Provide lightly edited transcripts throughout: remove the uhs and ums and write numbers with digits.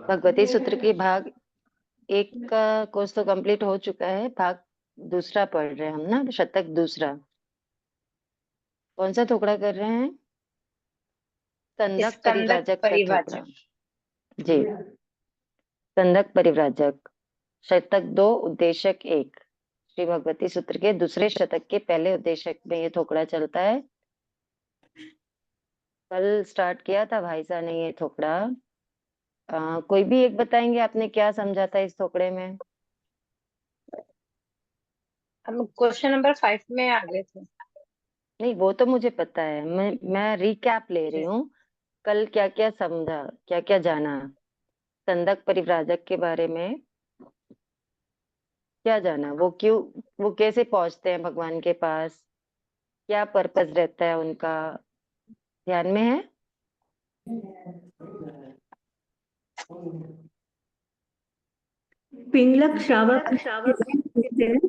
भगवती सूत्र की भाग एक का कोर्स तो कंप्लीट हो चुका है, भाग दूसरा पढ़ रहे हैं हम ना, शतक दूसरा। कौन सा टुकड़ा कर रहे हैं? स्कंदक स्कंदक परिव्राजक का टुकड़ा। परिभाषा। जी, स्कंदक परिव्राजक, शतक 2 उद्देशक 1। श्री भगवती सूत्र के दूसरे शतक के पहले उद्देशक में ये थोकड़ा चलता है। कल स्टार्ट किया था भाई साहब ने ये थोकड़ा। कोई भी एक बताएंगे आपने क्या समझा था इस थोकड़े में? हम क्वेश्चन नंबर 5 में आ गए थे। नहीं, वो तो मुझे पता है, मैं रिकैप ले रही हूँ। कल क्या क्या समझा, क्या क्या जाना स्कंदक परिव्राजक के बारे में? क्या जाना, वो क्यों, वो कैसे पहुंचते हैं भगवान के पास, क्या पर्पस रहता है उनका, ध्यान में है? पिंगलक श्रावक होते हैं,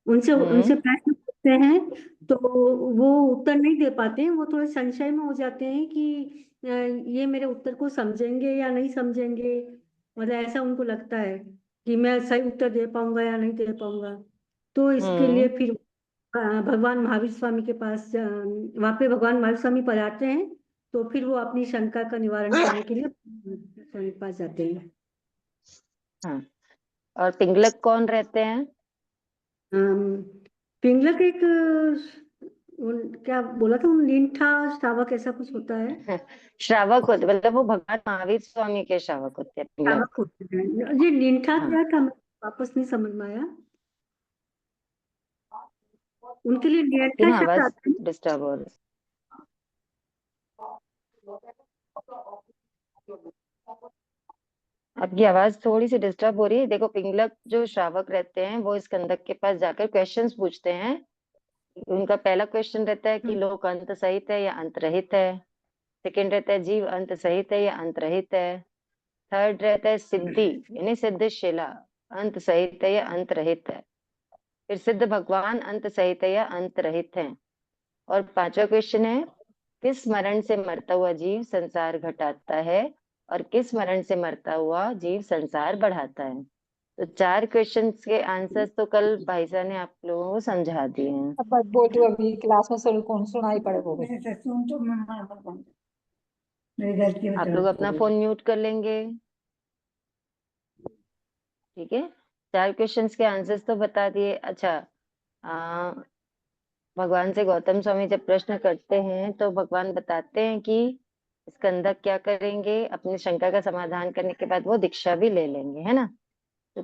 उनसे उनसे हम्म। प्रश्न पूछते हैं, तो वो उत्तर नहीं दे पाते हैं। वो थोड़े संशय में हो जाते हैं कि ये मेरे उत्तर को समझेंगे या नहीं समझेंगे। मतलब ऐसा उनको लगता है कि मैं सही उत्तर दे पाऊंगा या नहीं दे पाऊंगा। तो इसके लिए हम्म। फिर भगवान महावीर स्वामी के पास, वहाँ पे भगवान महावीर स्वामी पधारते हैं। तो फिर वो अपनी शंका का निवारण करने के लिए स्वामी के पास जाते हैं। हाँ, और पिंगलक कौन रहते हैं? पिंगलक एक क्या बोला था, नींठा श्रावक ऐसा कुछ होता है। श्रावक होते, मतलब वो भगवान महावीर स्वामी के श्रावक होते हैं पिंगलक। श्रावक होते हैं। ये नींठा हाँ, क्या था, मुझे वापस नहीं समझ में आया। उनके लिए आपकी नींठा ना शब्द आवाज आता है। डिस्टर्ब हो रही आपकी आवाज थोड़ी सी डिस्टर्ब हो रही है। देखो, पिंगलक जो श्रावक रहते हैं वो स्कंदक के पास जाकर क्वेश्चंस पूछते हैं। उनका पहला क्वेश्चन रहता है कि लोक अंत सहित है या अंत रहित है। सेकंड रहता है जीव अंत सहित है या अंत रहित है। थर्ड रहता है सिद्धि यानी सिद्धशिला, अंत सहित है या अंत रहित है। फिर सिद्ध भगवान अंत सहित है या अंत रहित है। और पांचवा क्वेश्चन है, किस मरण से मरता हुआ जीव संसार घटाता है और किस मरण से मरता हुआ जीव संसार बढ़ाता है। तो 4 क्वेश्चंस के आंसर्स तो कल भाई साहब ने आप लोगों को समझा दिए हैं। अब बस बोल रही हूँ, अभी क्लास में सर कौन सुनाई पड़े वो भी। सुन तो मैं मेरी गलती आप लोग अपना फोन म्यूट कर लेंगे, ठीक है? 4 क्वेश्चंस के आंसर्स तो बता दिए। अच्छा, आ, भगवान से गौतम स्वामी जब प्रश्न करते हैं तो भगवान बताते हैं कि स्कंदक क्या करेंगे, अपनी शंका का समाधान करने के बाद वो दीक्षा भी ले लेंगे, है ना? तो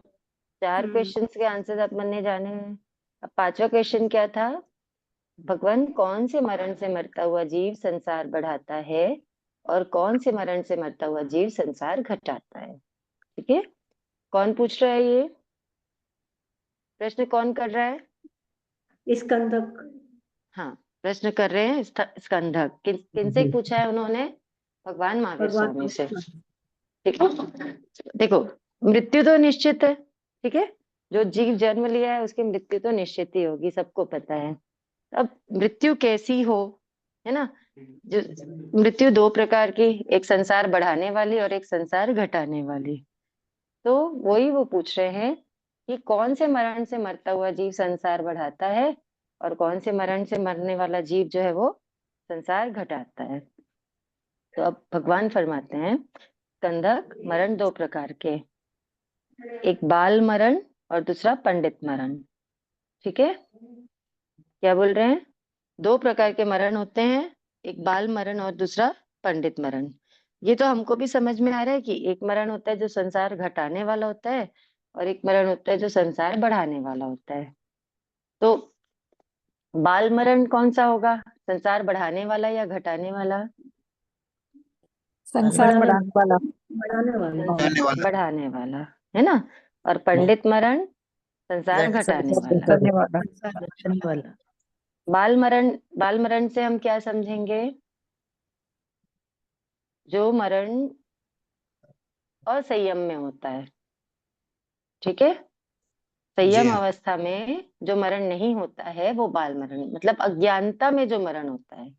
4 क्वेश्चंस के आंसर अपन ने जाने हैं। अब पांचवा क्वेश्चन क्या था? भगवान कौन से मरण से मरता हुआ जीव संसार बढ़ाता है और कौन से मरण से मरता हुआ जीव संसार घटाता है। ठीक है, कौन पूछ रहा है ये प्रश्न, कौन कर रहा है? स्कंदक। हाँ, प्रश्न कर रहे हैं स्कंदक। किनसे पूछा है उन्होंने? भगवान महावीर भगवान स्वामी से। महावीर। ठीक है, देखो, मृत्यु तो निश्चित है, ठीक है? जो जीव जन्म लिया है उसकी मृत्यु तो निश्चित ही होगी, सबको पता है। अब मृत्यु कैसी हो, है ना? जो मृत्यु 2 प्रकार की, एक संसार बढ़ाने वाली और एक संसार घटाने वाली। तो वही वो पूछ रहे हैं कि कौन से मरण से मरता हुआ जीव संसार बढ़ाता है और कौन से मरण से मरने वाला जीव जो है वो संसार घटाता है। तो अब भगवान फरमाते हैं, कंदक मरण 2 प्रकार के, एक बाल मरण और दूसरा पंडित मरण। ठीक है, क्या बोल रहे हैं? 2 प्रकार के मरण होते हैं, एक बाल मरण और दूसरा पंडित मरण। ये तो हमको भी समझ में आ रहा है कि एक मरण होता है जो संसार घटाने वाला होता है और एक मरण होता है जो संसार बढ़ाने वाला होता है। तो बाल मरण कौन सा होगा, संसार बढ़ाने वाला या घटाने वाला? संसार बढ़ाने वाला। बढ़ाने वाला। बढ़ाने वाला, है ना? और पंडित मरण संसार घटाने वाला। करने वाला। बढ़ाने वाला। बाल मरण से हम क्या समझेंगे? जो मरण असंयम में होता है, ठीक है? संयम अवस्था में जो मरण नहीं होता है वो बाल मरण, मतलब अज्ञानता में जो मरण होता है,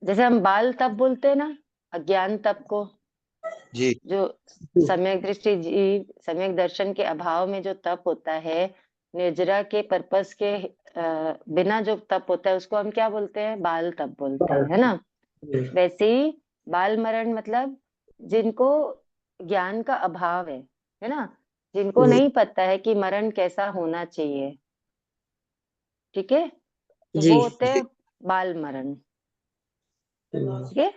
जैसे हम बाल तप बोलते हैं ना, अज्ञान तप को, जी जो सम्यक दृष्टि जीव सम्यक दर्शन के अभाव में जो तप होता है, निर्जरा के पर्पस के बिना जो तप होता है, उसको हम क्या बोलते हैं? बाल तप बोलते हैं, है ना। वैसे ही बाल मरण मतलब जिनको ज्ञान का अभाव है ना, जिनको नहीं पता है कि मरण कैसा होना चाहिए, ठीक है, तो जी वो होते हैं बाल मरण। ठीक है,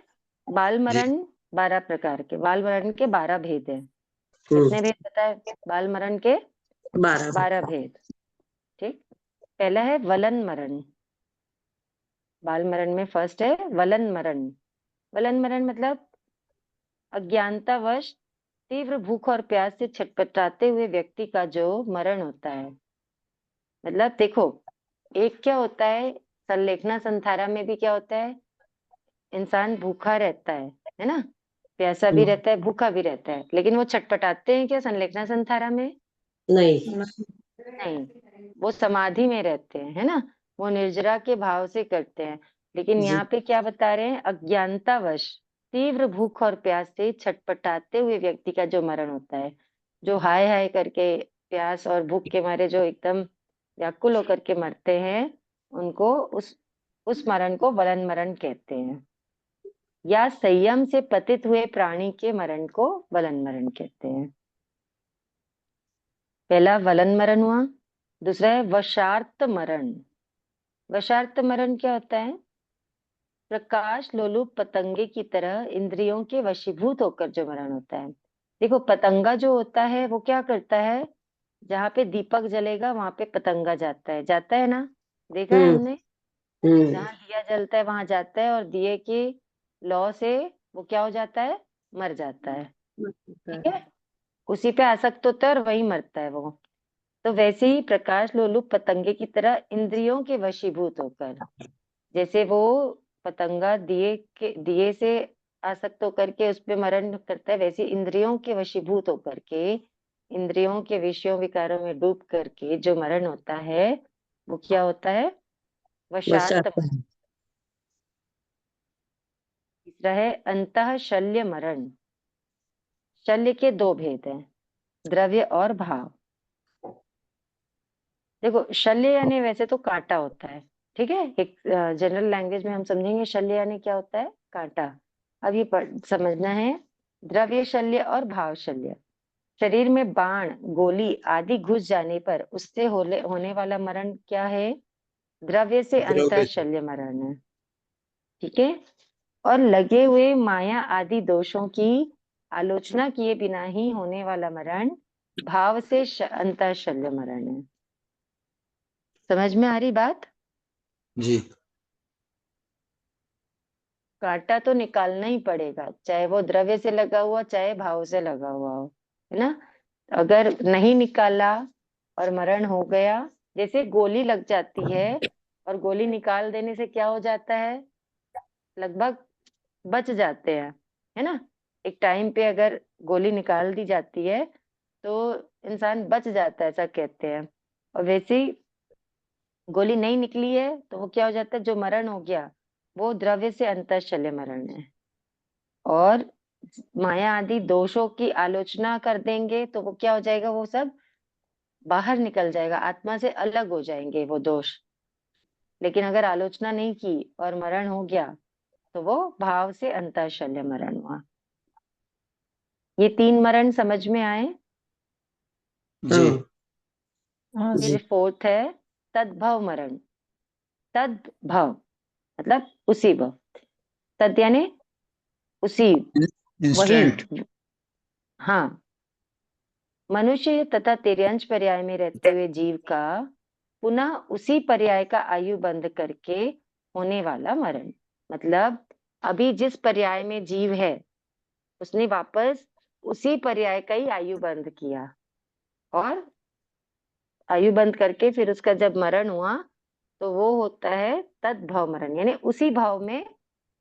बाल मरण 12 प्रकार के, बाल मरण के 12 भेद है। कितने भेद बताए? बाल मरण के 12 भेद। ठीक, पहला है वलन मरण। बाल मरण में फर्स्ट है वलन मरण। वलन मरण मतलब अज्ञानतावश तीव्र भूख और प्यास से छटपटाते हुए व्यक्ति का जो मरण होता है। मतलब देखो, एक क्या होता है, संलेखना संथारा में भी क्या होता है, इंसान भूखा रहता है ना, प्यासा भी रहता है, भूखा भी रहता है, लेकिन वो छटपटाते हैं क्या संलेखना संथारा में? नहीं नहीं, वो समाधि में रहते हैं, है ना, वो निर्जरा के भाव से करते हैं। लेकिन जी यहाँ पे क्या बता रहे हैं? अज्ञानतावश तीव्र भूख और प्यास से छटपटाते हुए व्यक्ति का जो मरण होता है, जो हाय हाय करके प्यास और भूख के मारे जो एकदम व्याकुल होकर के मरते हैं, उनको उस मरण को वलन मरण कहते हैं। या संयम से पतित हुए प्राणी के मरण को वलन मरण कहते हैं। पहला वलन मरण हुआ, दूसरा है वशार्त मरण। वशार्त मरण क्या होता है? प्रकाश लोलुप पतंगे की तरह इंद्रियों के वशीभूत होकर जो मरण होता है। देखो, पतंगा जो होता है वो क्या करता है? जहाँ पे दीपक जलेगा वहां पे पतंगा जाता है ना, देखा है हमने। जहाँ दिया जलता है वहां जाता है, और दिए की लौ से वो क्या हो जाता है? मर जाता है। ठीक है, उसी पे आसक्त होता है और वही मरता है वो। तो वैसे ही प्रकाश लोलुप पतंगे की तरह इंद्रियों के वशीभूत होकर, जैसे वो पतंगा दिए से आसक्त होकर के उस पे मरण करता है, वैसे इंद्रियों के वशीभूत होकर के, इंद्रियों के विषयों विकारों में डूब करके जो मरण होता है, वो क्या होता है? वशार्त। तीसरा है अंतः शल्य मरण। शल्य के 2 भेद हैं, द्रव्य और भाव। देखो, शल्य यानी वैसे तो कांटा होता है, ठीक है, एक जनरल लैंग्वेज में हम समझेंगे शल्य यानी क्या होता है? कांटा। अब ये समझना है द्रव्य शल्य और भाव शल्य। शरीर में बाण गोली आदि घुस जाने पर उससे होने वाला मरण क्या है? द्रव्य से अंतः शल्य मरण है। ठीक है, और लगे हुए माया आदि दोषों की आलोचना किए बिना ही होने वाला मरण भाव से अंतः शल्य मरण है। समझ में आ रही बात? जी कांटा तो निकालना ही पड़ेगा, चाहे वो द्रव्य से लगा हुआ चाहे भाव से लगा हुआ हो, है ना। अगर नहीं निकाला और मरण हो गया, जैसे गोली लग जाती है और गोली निकाल देने से क्या हो जाता है? लगभग बच जाते हैं, है ना। एक टाइम पे अगर गोली निकाल दी जाती है तो इंसान बच जाता है, ऐसा कहते हैं। और वैसे ही गोली नहीं निकली है तो वो क्या हो जाता है? जो मरण हो गया वो द्रव्य से अंतःशल्य मरण है। और माया आदि दोषों की आलोचना कर देंगे तो वो क्या हो जाएगा? वो सब बाहर निकल जाएगा, आत्मा से अलग हो जाएंगे वो दोष। लेकिन अगर आलोचना नहीं की और मरण हो गया तो वो भाव से अंतःशल्य मरण हुआ। ये 3 मरण समझ में आए? जी हाँ फिर 4th है तद्भव मरण। तद्भव मतलब उसी भव, तद यानी उसी, वही। इंस्टेंट हाँ, मनुष्य तथा तिर्यंश पर्याय में रहते हुए जीव का पुनः उसी पर्याय का आयु बंध करके होने वाला मरण। मतलब अभी जिस पर्याय में जीव है उसने वापस उसी पर्याय का ही आयु बंध किया, और आयु बंद करके फिर उसका जब मरण हुआ तो वो होता है तद्भव मरण, यानी उसी भाव में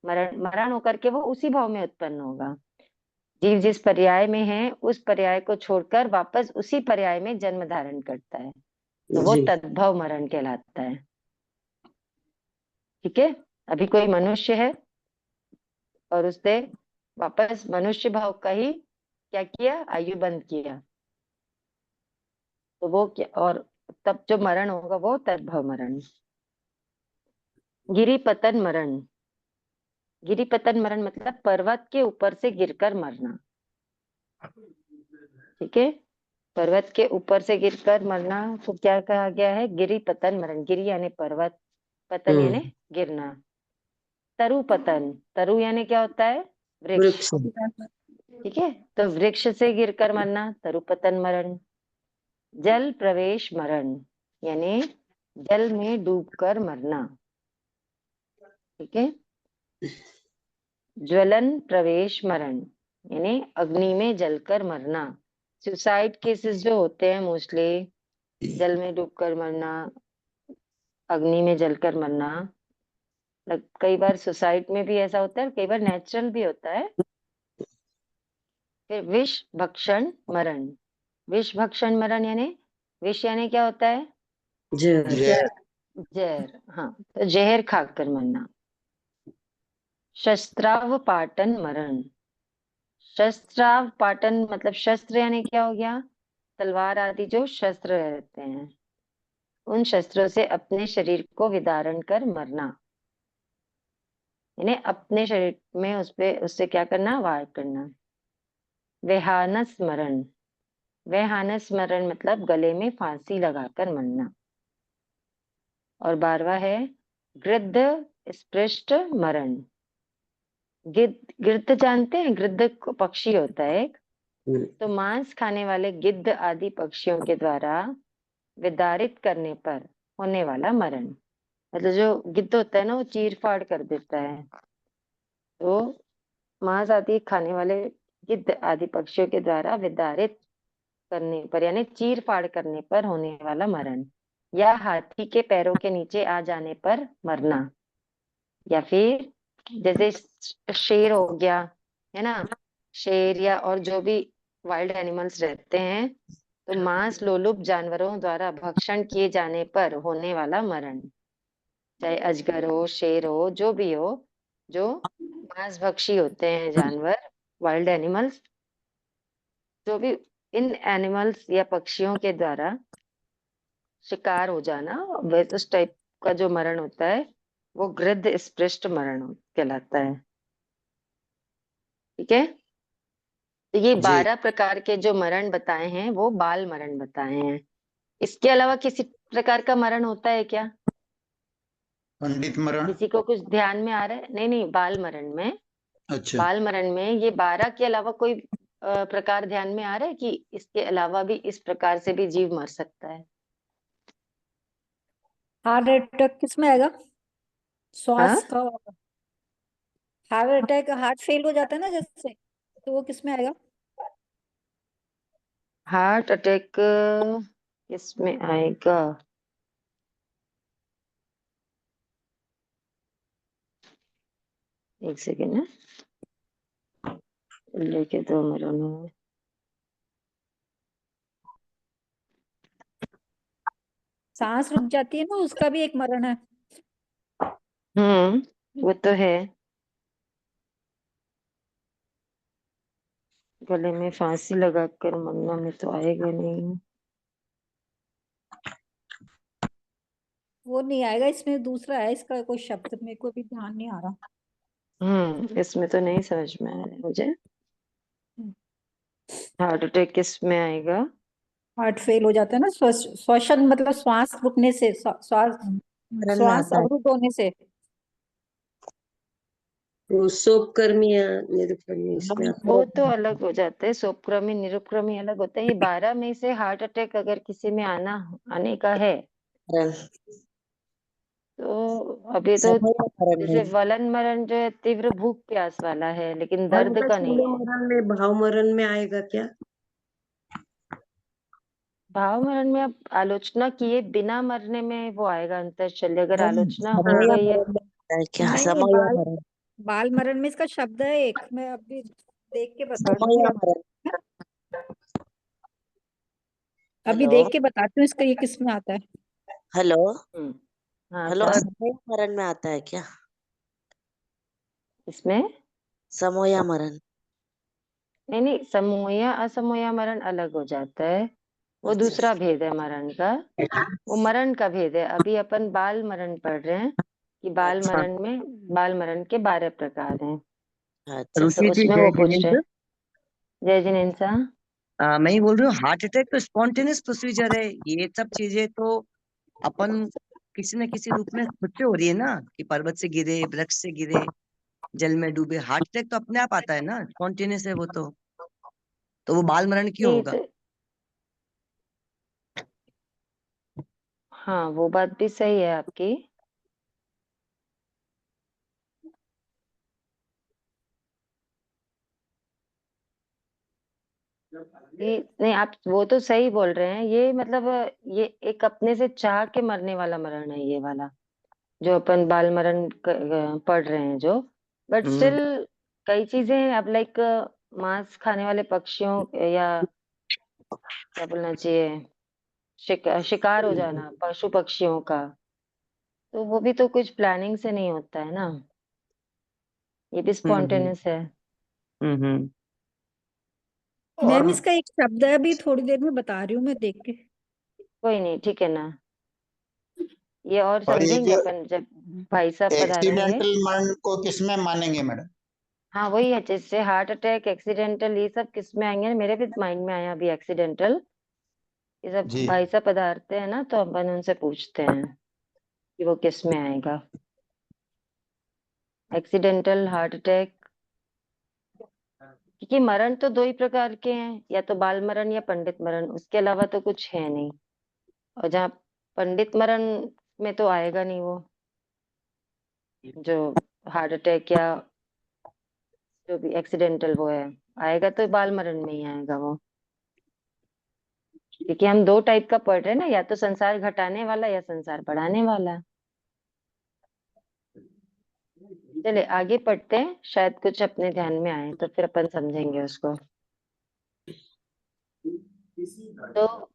मरण होकर के वो उसी भाव में उत्पन्न होगा। जीव जिस पर्याय में है उस पर्याय को छोड़कर वापस उसी पर्याय में जन्म धारण करता है, तो वो जी तद्भव मरण कहलाता है। ठीक है, अभी कोई मनुष्य है, और उसने वापस मनुष्य भाव का ही क्या किया, आयु बंद किया। तो वो क्या, और तब जो मरण होगा वो तद्भव मरण। गिरी पतन मरण। गिरी पतन मरण मतलब पर्वत के ऊपर से गिरकर मरना। ठीक है, पर्वत के ऊपर से गिरकर मरना तो क्या कहा गया है, गिरी पतन मरण। गिरी यानी पर्वत, पतन यानी गिरना। तरु पतन, तरु यानी क्या होता है, वृक्ष। ठीक है, तो वृक्ष से गिरकर मरना, तरु पतन मरण। जल प्रवेश मरण यानी जल में डूबकर मरना। ठीक है, ज्वलन प्रवेश मरण यानी अग्नि में जलकर मरना। सुसाइड केसेस जो होते हैं मोस्टली जल में डूबकर मरना, अग्नि में जलकर मरना। कई बार सुसाइड में भी ऐसा होता है, कई बार नेचुरल भी होता है। फिर विष भक्षण मरण। विष भक्षण मरण यानी विष यानी क्या होता है, जहर। जहर। हाँ, तो जहर खाकर मरना। शस्त्राव पाटन मरण। शस्त्राव पाटन मतलब शस्त्र यानी क्या हो गया, तलवार आदि जो शस्त्र रहते हैं, उन शस्त्रों से अपने शरीर को विदारण कर मरना। यानी अपने शरीर में उससे क्या करना, वार करना। वेहानस मरण। वेहानस मरण मतलब गले में फांसी लगाकर मरना। और 12वां है गिद्ध स्पृष्ट मरण। गिद्ध जानते हैं, गिद्ध पक्षी होता है एक, तो मांस खाने वाले गिद्ध आदि पक्षियों के द्वारा विदारित करने पर होने वाला मरण। मतलब जो गिद्ध होता है ना, वो चीर फाड़ कर देता है, तो मांस आदि खाने वाले गिद्ध आदि पक्षियों के द्वारा विदारित करने पर यानी चीर फाड़ करने पर होने वाला मरण। या हाथी के पैरों के नीचे आ जाने पर मरना। या फिर जैसे शेर हो गया, है ना, शेर या और जो भी वाइल्ड एनिमल्स रहते हैं, तो मांस लोलुप जानवरों द्वारा भक्षण किए जाने पर होने वाला मरण। चाहे अजगर हो, शेर हो, जो भी हो, जो मांस भक्षी होते हैं जानवर, वाइल्ड एनिमल्स, जो भी इन एनिमल्स या पक्षियों के द्वारा शिकार हो जाना, वैसे उस टाइप का जो मरण होता है वो गिद्ध स्पृष्ट मरण कहलाता है। ठीक है, तो ये जी 12 प्रकार के जो मरण बताए हैं वो बाल मरण बताए हैं। इसके अलावा किसी प्रकार का मरण होता है क्या, पंडित मरण। किसी को कुछ ध्यान में आ रहा है? नहीं नहीं, बाल मरण में, अच्छा। बाल मरण में ये 12 के अलावा कोई प्रकार ध्यान में आ रहा है कि इसके अलावा भी इस प्रकार से भी जीव मर सकता है? हार्ट अटैक किस में आएगा? हाँ, श्वास का। हार्ट अटैक, हार्ट फेल हो जाता है ना जैसे, तो वो किस में आएगा? हार्ट अटैक किसमें आएगा, एक सेकेंड ना, लेके दो मरण। सांस रुक जाती है ना, उसका भी एक मरण है। वो तो है, गले में फांसी लगाकर मरना में तो आएगा नहीं। वो नहीं आएगा, इसमें दूसरा है, इसका कोई शब्द मेरे को भी ध्यान नहीं आ रहा। इसमें तो नहीं समझ में आ रहा है मुझे। हम्म। हार्ट अटैक किस में आएगा? हार्ट फेल हो जाता है ना, श्वसन मतलब श्वास रुकने से, श्वास मरण में श्वास आता है अवरुद्ध होने से। वो सोपकर्मी या निरुपकर्मी इसमें आता वो तो अलग हो जाता है, सोपक्रमी निरुपक्रमी अलग होता है। ये 12 में से हार्ट अटैक अगर किसी में आने का है, है। तो अभी तो समय या मरण जैसे में। वलन मरण जो है तीव्र भूख प्यास वाला है, लेकिन और दर्द बेटा का नहीं शून्य है। मरण में, भाव मरण में आएगा क्या? भाव मरण में अब आलोचना किए बिना मरने में वो आएगा अंतःशल्य, अगर नहीं, आलोचना हो समय या गई है। मरण में आता है क्या? नहीं, समय या बाल मरण। बाल मरण में इसका शब्द है एक, मैं अभी देख के बता समय दूंगी या आप। मरण। अभी हेलो। देख के बताती हूँ इसका ये किस में आता है। हेलो। हम्म, हाँ हेलो, सर, समय या मरण में आता है क्या? इसमें समोया मरण। नहीं नहीं, समोया असमोया मरण अलग हो जाता है, वो दूसरा भेद है मरण का। वो मरण का भेद है। अभी अपन बाल मरण पढ़ रहे हैं कि बाल अच्छा मरण में, बाल मरण के 12 प्रकार हैं। अच्छा। तो ऋषि जी उसमें जय वो पूछ रहे जिनेंद्र। हैं। जय जिनेन्द्र। मैं ही बोल रही हूँ, हार्ट अटैक तो स्पॉन्टेनियस प्रोसीजर है। ये सब चीजें तो अपन किसी न किसी रूप में खुद से हो रही है ना, कि पर्वत से गिरे, वृक्ष से गिरे, जल में डूबे। हार्ट अटैक तो अपने आप आता है ना, स्पॉन्टेनियस है वो तो वो बाल मरण क्यों नहीं होगा? तो हाँ, वो बात भी सही है आपकी। ये नहीं, आप वो तो सही बोल रहे हैं। ये मतलब ये एक अपने से चाह के मरने वाला मरण है ये वाला, जो अपन बाल मरण पढ़ रहे हैं जो। But hmm. स्टिल कई चीजें हैं। अब लाइक मांस खाने वाले पक्षियों या क्या बोलना चाहिए, शिकार हो जाना पशु पक्षियों का, तो वो भी तो कुछ प्लानिंग से नहीं होता है ना, ये भी हम्म। स्पॉन्टेनियस है। हम्म। मैम और इसका एक शब्द है, अभी थोड़ी देर में बता रही हूँ मैं देख के। कोई नहीं, ठीक है ना। ये और और ये समझेंगे जो अपन जब भाई साहब पधारेंगे। एक्सीडेंटल मरण को किसमें मानेंगे मैडम? हाँ वही है, जैसे हार्ट अटैक, एक्सीडेंटल, ये सब किस में आएंगे, मेरे भी माइंड में आया अभी एक्सीडेंटल। ये सब जी। भाई साहब पधारते हैं ना, तो अपन उनसे पूछते हैं कि वो किस में आएगा, एक्सीडेंटल, हार्ट अटैक। क्योंकि मरण तो दो ही प्रकार के हैं, या तो बाल मरण या पंडित मरण, उसके अलावा तो कुछ है नहीं। और जहाँ पंडित मरण में तो आएगा नहीं वो, जो हार्ट अटैक या जो भी एक्सीडेंटल वो है, आएगा तो बाल मरण में ही आएगा वो। क्योंकि हम दो टाइप का पढ़ रहे हैं ना, या तो संसार घटाने वाला या संसार बढ़ाने वाला। चले आगे पढ़ते हैं, शायद कुछ अपने ध्यान में आए तो फिर अपन समझेंगे उसको। तो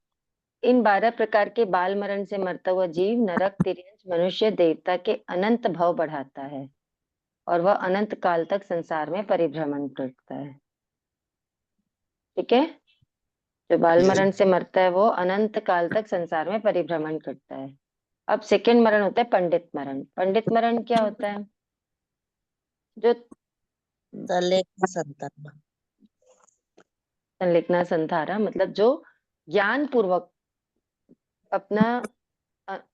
इन 12 प्रकार के बाल मरण से मरता हुआ जीव नरक, तिर्यंच, मनुष्य, देवता के अनंत भव बढ़ाता है, और वह अनंत काल तक संसार में परिभ्रमण करता है। ठीक है, जो बाल यस। मरण से मरता है वो अनंत काल तक संसार में परिभ्रमण करता है। अब सेकंड मरण होता है पंडित मरण। पंडित मरण क्या होता है? जो तले का संतान। संलिग्ना संधारा, मतलब जो ज्ञान पूर्वक अपना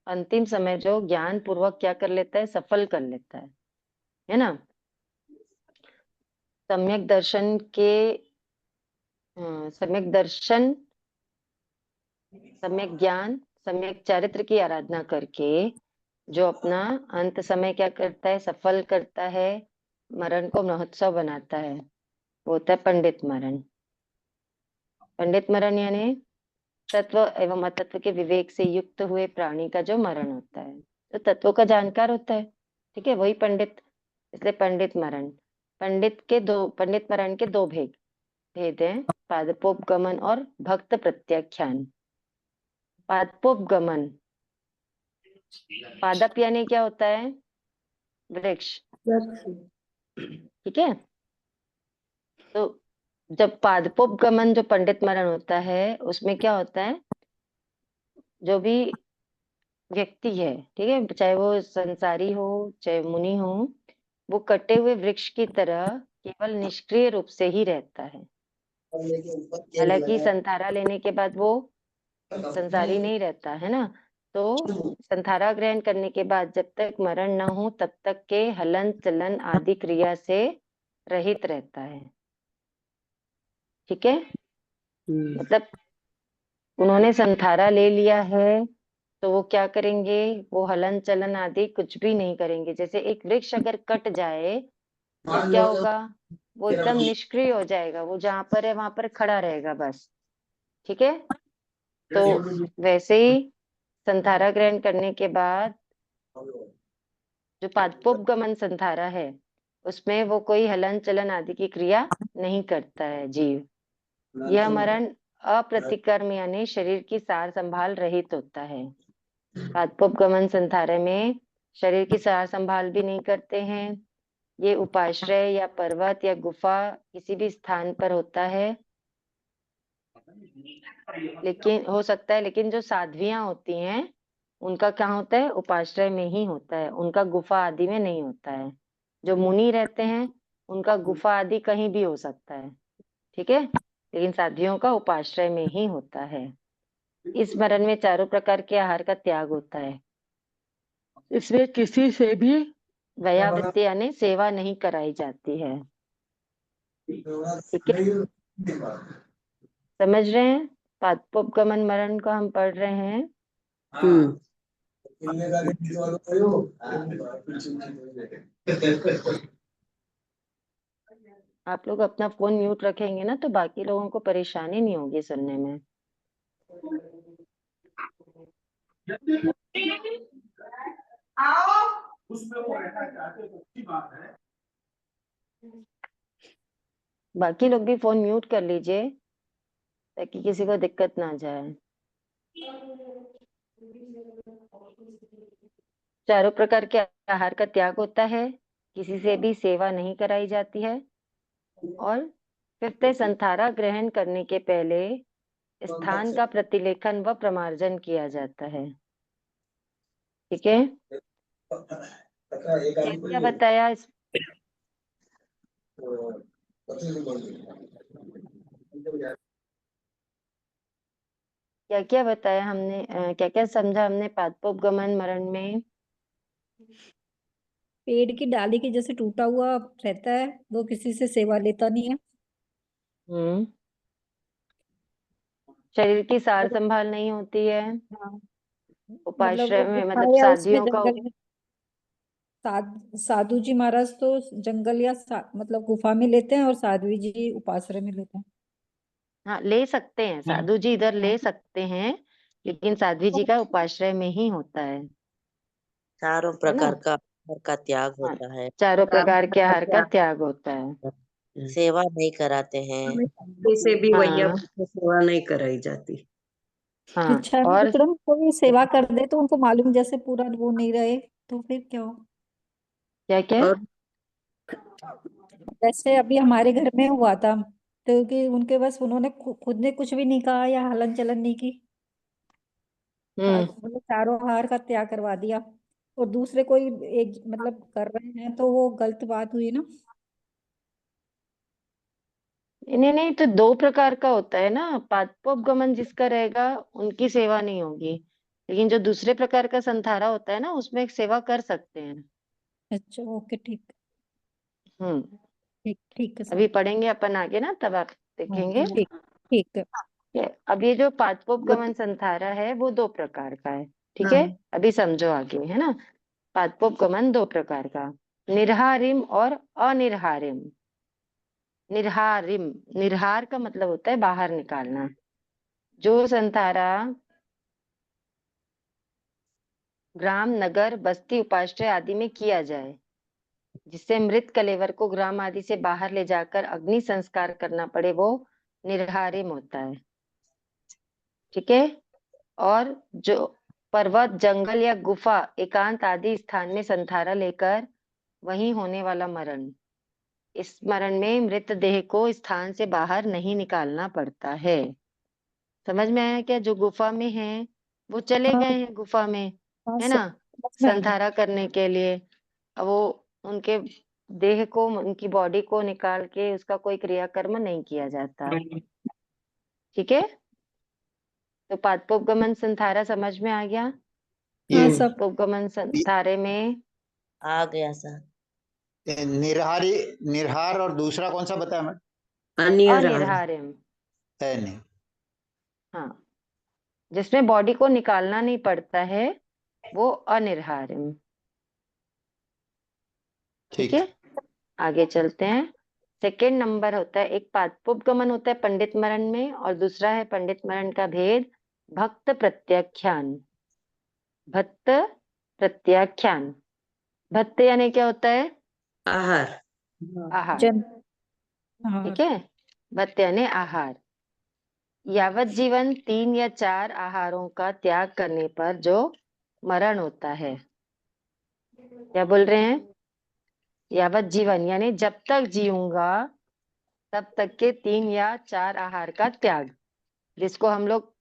अंतिम समय जो ज्ञान पूर्वक क्या कर लेता है, सफल कर लेता है ना। सम्यक दर्शन के सम्यक दर्शन, सम्यक ज्ञान, सम्यक चरित्र की आराधना करके जो अपना अंत समय क्या करता है, सफल करता है, मरण को महोत्सव बनाता है, वो होता है पंडित मरण। पंडित मरण यानी तत्व एवं अतत्व के विवेक से युक्त हुए प्राणी का जो मरण होता है, तो तत्वों का जानकार होता है, ठीक है, वही पंडित। इसलिए पंडित मरण, पंडित मरण के दो भेद भेद हैं, पादपोपगमन और भक्त प्रत्याख्यान। पादपोपगमन, पादप यानी क्या होता है, वृक्ष, ठीक है। तो जब पादपोपगमन जो पंडित मरण होता है, उसमें क्या होता है, जो भी व्यक्ति है, ठीक है, चाहे वो संसारी हो चाहे मुनि हो, वो कटे हुए वृक्ष की तरह केवल निष्क्रिय रूप से ही रहता है। हालांकि संथारा लेने के बाद वो संसारी नहीं रहता है ना, तो संथारा ग्रहण करने के बाद जब तक मरण न हो तब तक के हलन चलन आदि क्रिया से रहित रहता है। ठीक है, मतलब उन्होंने संथारा ले लिया है तो वो क्या करेंगे, वो हलन चलन आदि कुछ भी नहीं करेंगे। जैसे एक वृक्ष अगर कट जाए तो क्या होगा, वो एकदम निष्क्रिय हो जाएगा, वो जहां पर है वहां पर खड़ा रहेगा बस। ठीक है, तो वैसे ही संथारा ग्रहण करने के बाद जो पादपोपगमन संथारा है, उसमें वो कोई हलन चलन आदि की क्रिया नहीं करता है जीव। यह मरण अप्रतिकर्म यानी शरीर की सार संभाल रहित होता है। पादपोपगमन संथारे में शरीर की सार संभाल भी नहीं करते हैं, ये उपाश्रय या पर्वत या गुफा किसी भी स्थान पर होता है, लेकिन हो सकता है, लेकिन जो साध्वियां होती हैं उनका क्या होता है, उपाश्रय में ही होता है, उनका गुफा आदि में नहीं होता है। जो मुनि रहते हैं उनका गुफा आदि कहीं भी हो सकता है, ठीक है, लेकिन साध्वियों का उपाश्रय में ही होता है। इस स्मरण में चारों प्रकार के आहार का त्याग होता है। इसमें किसी से भी वयावृत्ति यानी सेवा नहीं कराई जाती है, ठीक है, समझ रहे हैं। पादपोपगमन मरण को हम पढ़ रहे हैं। हम्म। आप लोग अपना फोन म्यूट रखेंगे ना तो बाकी लोगों को परेशानी नहीं होगी सुनने में। बाकी लोग भी फोन म्यूट कर लीजिए ताकि किसी को दिक्कत ना जाए। चारों प्रकार के आहार का त्याग होता है, किसी से भी सेवा नहीं कराई जाती है, और फिफ्थ संथारा ग्रहण करने के पहले स्थान का प्रतिलेखन व प्रमार्जन किया जाता है, ठीक है। क्या बताया क्या क्या बताया हमने, क्या क्या समझा हमने पादपोपगमन मरण में। पेड़ की डाली के जैसे टूटा हुआ रहता है, वो किसी से सेवा लेता नहीं है। हम्म, शरीर की सार संभाल नहीं होती है, हाँ, मतलब उपाश्रय वो में गुफा मतलब या उसमें साधियों का जंगल में साधु जी महाराज तो जंगल या मतलब गुफा में लेते हैं, और साध्वी जी उपाश्रय में लेते हैं। हाँ ले सकते हैं, साधु जी इधर ले सकते हैं, लेकिन साध्वी जी का उपाश्रय में ही होता है चारों है ना। प्रकार का आहार का त्याग हाँ, होता है। चारों प्रकार के आहार का त्याग होता है। सेवा नहीं कराते हैं। से भी वैया हाँ सेवा नहीं कराई जाती। हाँ, अच्छा, और विक्रम कोई सेवा कर दे तो उनको मालूम जैसे पूरा वो नहीं रहे, तो फिर क्या हो। क्या क्या। और जैसे अभी हमारे घर में हुआ था, तो कि उनके बस उन्होंने खुद ने कुछ भी नहीं कहा या हलन चलन नहीं की, मतलब चारों आहार का त्याग करवा दिया, और दूसरे कोई एक मतलब कर रहे हैं, तो वो गलत बात हुई ना। नहीं नहीं, तो दो प्रकार का होता है ना, पादपोपगमन जिसका रहेगा उनकी सेवा नहीं होगी, लेकिन जो दूसरे प्रकार का संथारा होता है ना उसमें एक सेवा कर सकते हैं। अच्छा, ओके, ठीक। हम्म, ठीक ठीक है सर। अभी पढ़ेंगे अपन आगे ना तब आप हाँ, देखेंगे। ठीक। ठीक है। अब ये जो पादपोपगमन संथारा है वो दो प्रकार का है, ठीक है। हाँ, अभी समझो आगे, है ना। पादपोपगमन दो प्रकार का, निर्हारिम और अनिर्हारिम। निर्हारिम, निर्हार का मतलब होता है बाहर निकालना। जो संथारा ग्राम, नगर, बस्ती, उपाश्रय आदि में किया जाए, जिससे मृत कलेवर को ग्राम आदि से बाहर ले जाकर अग्नि संस्कार करना पड़े, वो निर्हारिम होता है, ठीक है। और जो पर्वत, जंगल या गुफा, एकांत आदि स्थान में संथारा लेकर वहीं होने वाला मरण, इस मरण में मृत देह को स्थान से बाहर नहीं निकालना पड़ता है। समझ में आया क्या। जो गुफा में है वो चले हाँ, गए हैं गुफा में, हाँ, है ना, समझ में आ गया। संधारा करने के लिए। अब वो उनके देह को, उनकी बॉडी को निकाल के उसका कोई क्रियाकर्म नहीं किया जाता, ठीक है। तो पादपोपगमन संथारा समझ में आ गया। हाँ, ये सब। पादपोपगमन संथारे में आ गया सर। निर्हारी, निर्हार और दूसरा कौन सा बताया मैं? अनिर्हार अनिर्हारिम, है नहीं। हाँ, जिसमें बॉडी को निकालना नहीं पड़ता है वो अनिर्हारिम, ठीक ठीक। है। आगे चलते हैं। सेकेंड नंबर होता है, एक पादपोपगमन होता है पंडित मरण में, और दूसरा है पंडित मरण का भेद भक्त प्रत्याख्यान। भक्त प्रत्याख्यान, भक्त यानी क्या होता है, आहार। आहार, जन हाँ। ठीक है। भक्त यानी आहार। यावत जीवन 3 या 4 आहारों का त्याग करने पर जो मरण होता है, क्या बोल रहे हैं, यावत जीवन यानी जब तक जीऊंगा तब तक के 3 या 4 आहार का त्याग, जिसको हम लोग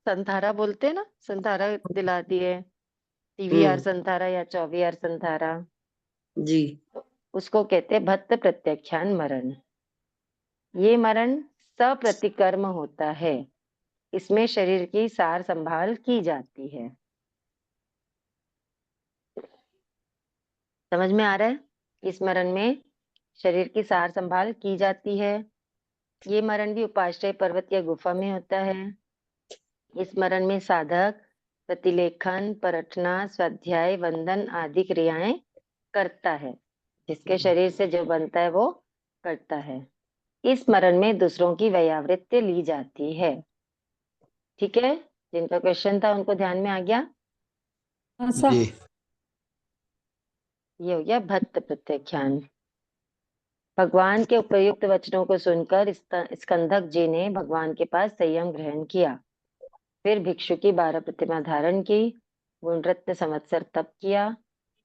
संथारा बोलते हैं ना, संथारा दिलाती है, TVR संथारा या 24R संथारा, जी। उसको कहते हैं भत्त प्रत्याख्यान मरण। ये मरण सप्रतिकर्म होता है, इसमें शरीर की सार संभाल की जाती है। समझ में आ रहा है? इस मरण में शरीर की सार संभाल की जाती है। ये मरण भी उपाश्रय पर्वत या गुफा में होता है। इस मरण में साधक प्रतिलेखन, परठना, स्वाध्याय, वंदन आदि क्रियाएं करता है। जिसके शरीर से जो बनता है वो करता है। इस मरण में दूसरों की वैयावृत्ति ली जाती है। ठीक है, जिनका क्वेश्चन था उनको ध्यान में आ गया। अच्छा, जी। ये हो गया भत्त प्रत्याख्यान। भगवान के उपयुक्त वचनों को सुनकर स्कंदक जी ने भगवान के पास संयम ग्रहण किया। फिर भिक्षु की 12 प्रतिमा धारण की, गुणरत्न संवत्सर तप किया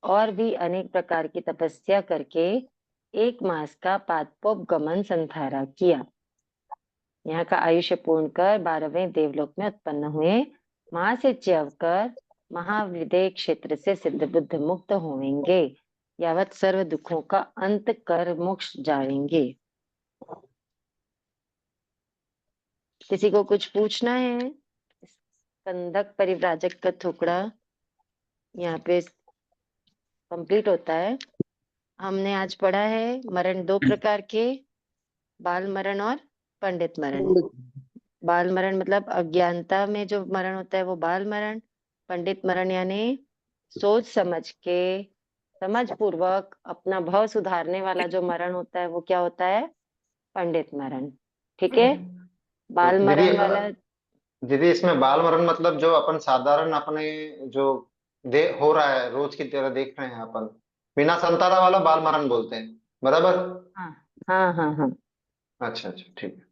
और भी अनेक प्रकार की तपस्या करके 1 मास का पादपोपगमन संधारा किया। यहाँ का आयुष्य पूर्ण कर 12वें देवलोक में उत्पन्न हुए। वहां से च्यव कर महाविदेह क्षेत्र से सिद्ध बुद्ध मुक्त होंगे। यावत सर्व दुखों का अंत कर मोक्ष जाएंगे। किसी को कुछ पूछना है? स्कंदक परिव्राजक का टुकड़ा यहाँ पे कंप्लीट होता है। हमने आज पढ़ा है मरण 2 प्रकार के, बाल मरण और पंडित मरण। बाल मरण मतलब अज्ञानता में जो मरण होता है वो बाल मरण। पंडित मरण यानी सोच समझ के, समझ पूर्वक अपना भाव सुधारने वाला जो मरण होता है वो क्या होता है? पंडित मरण। ठीक है। बाल दीदी मरण वाला दीदी इसमें बाल मरण मतलब जो अपन साधारण अपने जो दे हो रहा है रोज की तरह देख रहे हैं अपन, बिना संतारा वाला बाल मरण बोलते हैं, बराबर? हाँ हाँ हाँ हाँ। अच्छा अच्छा, ठीक है।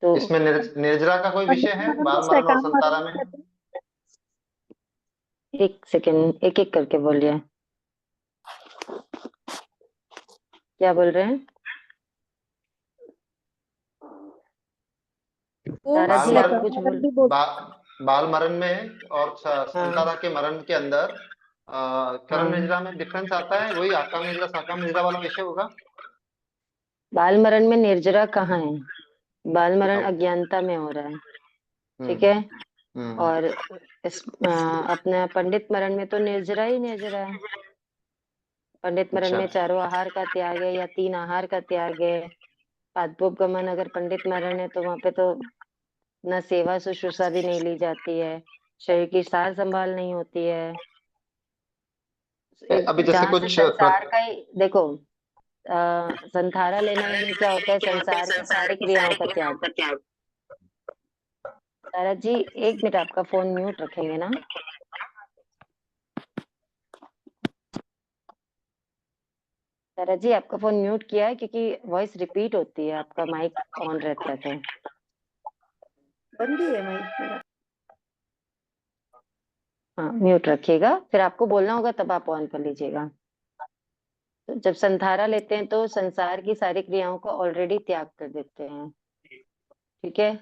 तो इसमें निर्जरा का कोई विषय है मरण को बाल मरण और सैकाम मरण संतारा में? कहते हैं। एक सेकंड, एक एक करके बोलिए। क्या बोल रहे हैं? वो तारा बाल जी आप मरण कुछ सैकाम मरण बोल। भी बोल बा, बाल मरण में और हाँ संतारा के मरण के अंदर कर्म हाँ। निद्रा में डिफरेंस आता है, वही आकाम निद्रा साकाम निद्रा वाला विषय होगा? बाल मरण में निर्जरा कहाँ है? बाल मरण बताओ। अज्ञानता में हो रहा है। ठीक हम्म है। हम्म। और अपना पंडित मरण में तो निर्जरा ही निर्जरा है। पंडित मरण अच्छा। में 4 आहार का त्याग है या 3 आहार का त्याग है। पादपोपगमन अगर पंडित मरण है तो वहां पे तो न सेवा शुश्रूषा भी नहीं ली जाती है, शरीर की सार संभाल नहीं होती है। अभी जैसे जहां से कुछ संसार का ही देखो, संथारा लेना यानी क्या होता है? संसार की सारी क्रियाओं का त्याग। तारा जी 1 मिनट, आपका फोन म्यूट रखेंगे ना? तारा जी आपका फोन म्यूट किया है क्योंकि वॉइस रिपीट होती है, आपका माइक ऑन रहता है तो। बंद ही है माइक मेरा। हाँ म्यूट रखिएगा, फिर आपको बोलना होगा तब आप ऑन कर लीजिएगा। तो जब संथारा लेते हैं तो संसार की सारी क्रियाओं को ऑलरेडी त्याग कर देते हैं। ठीक है।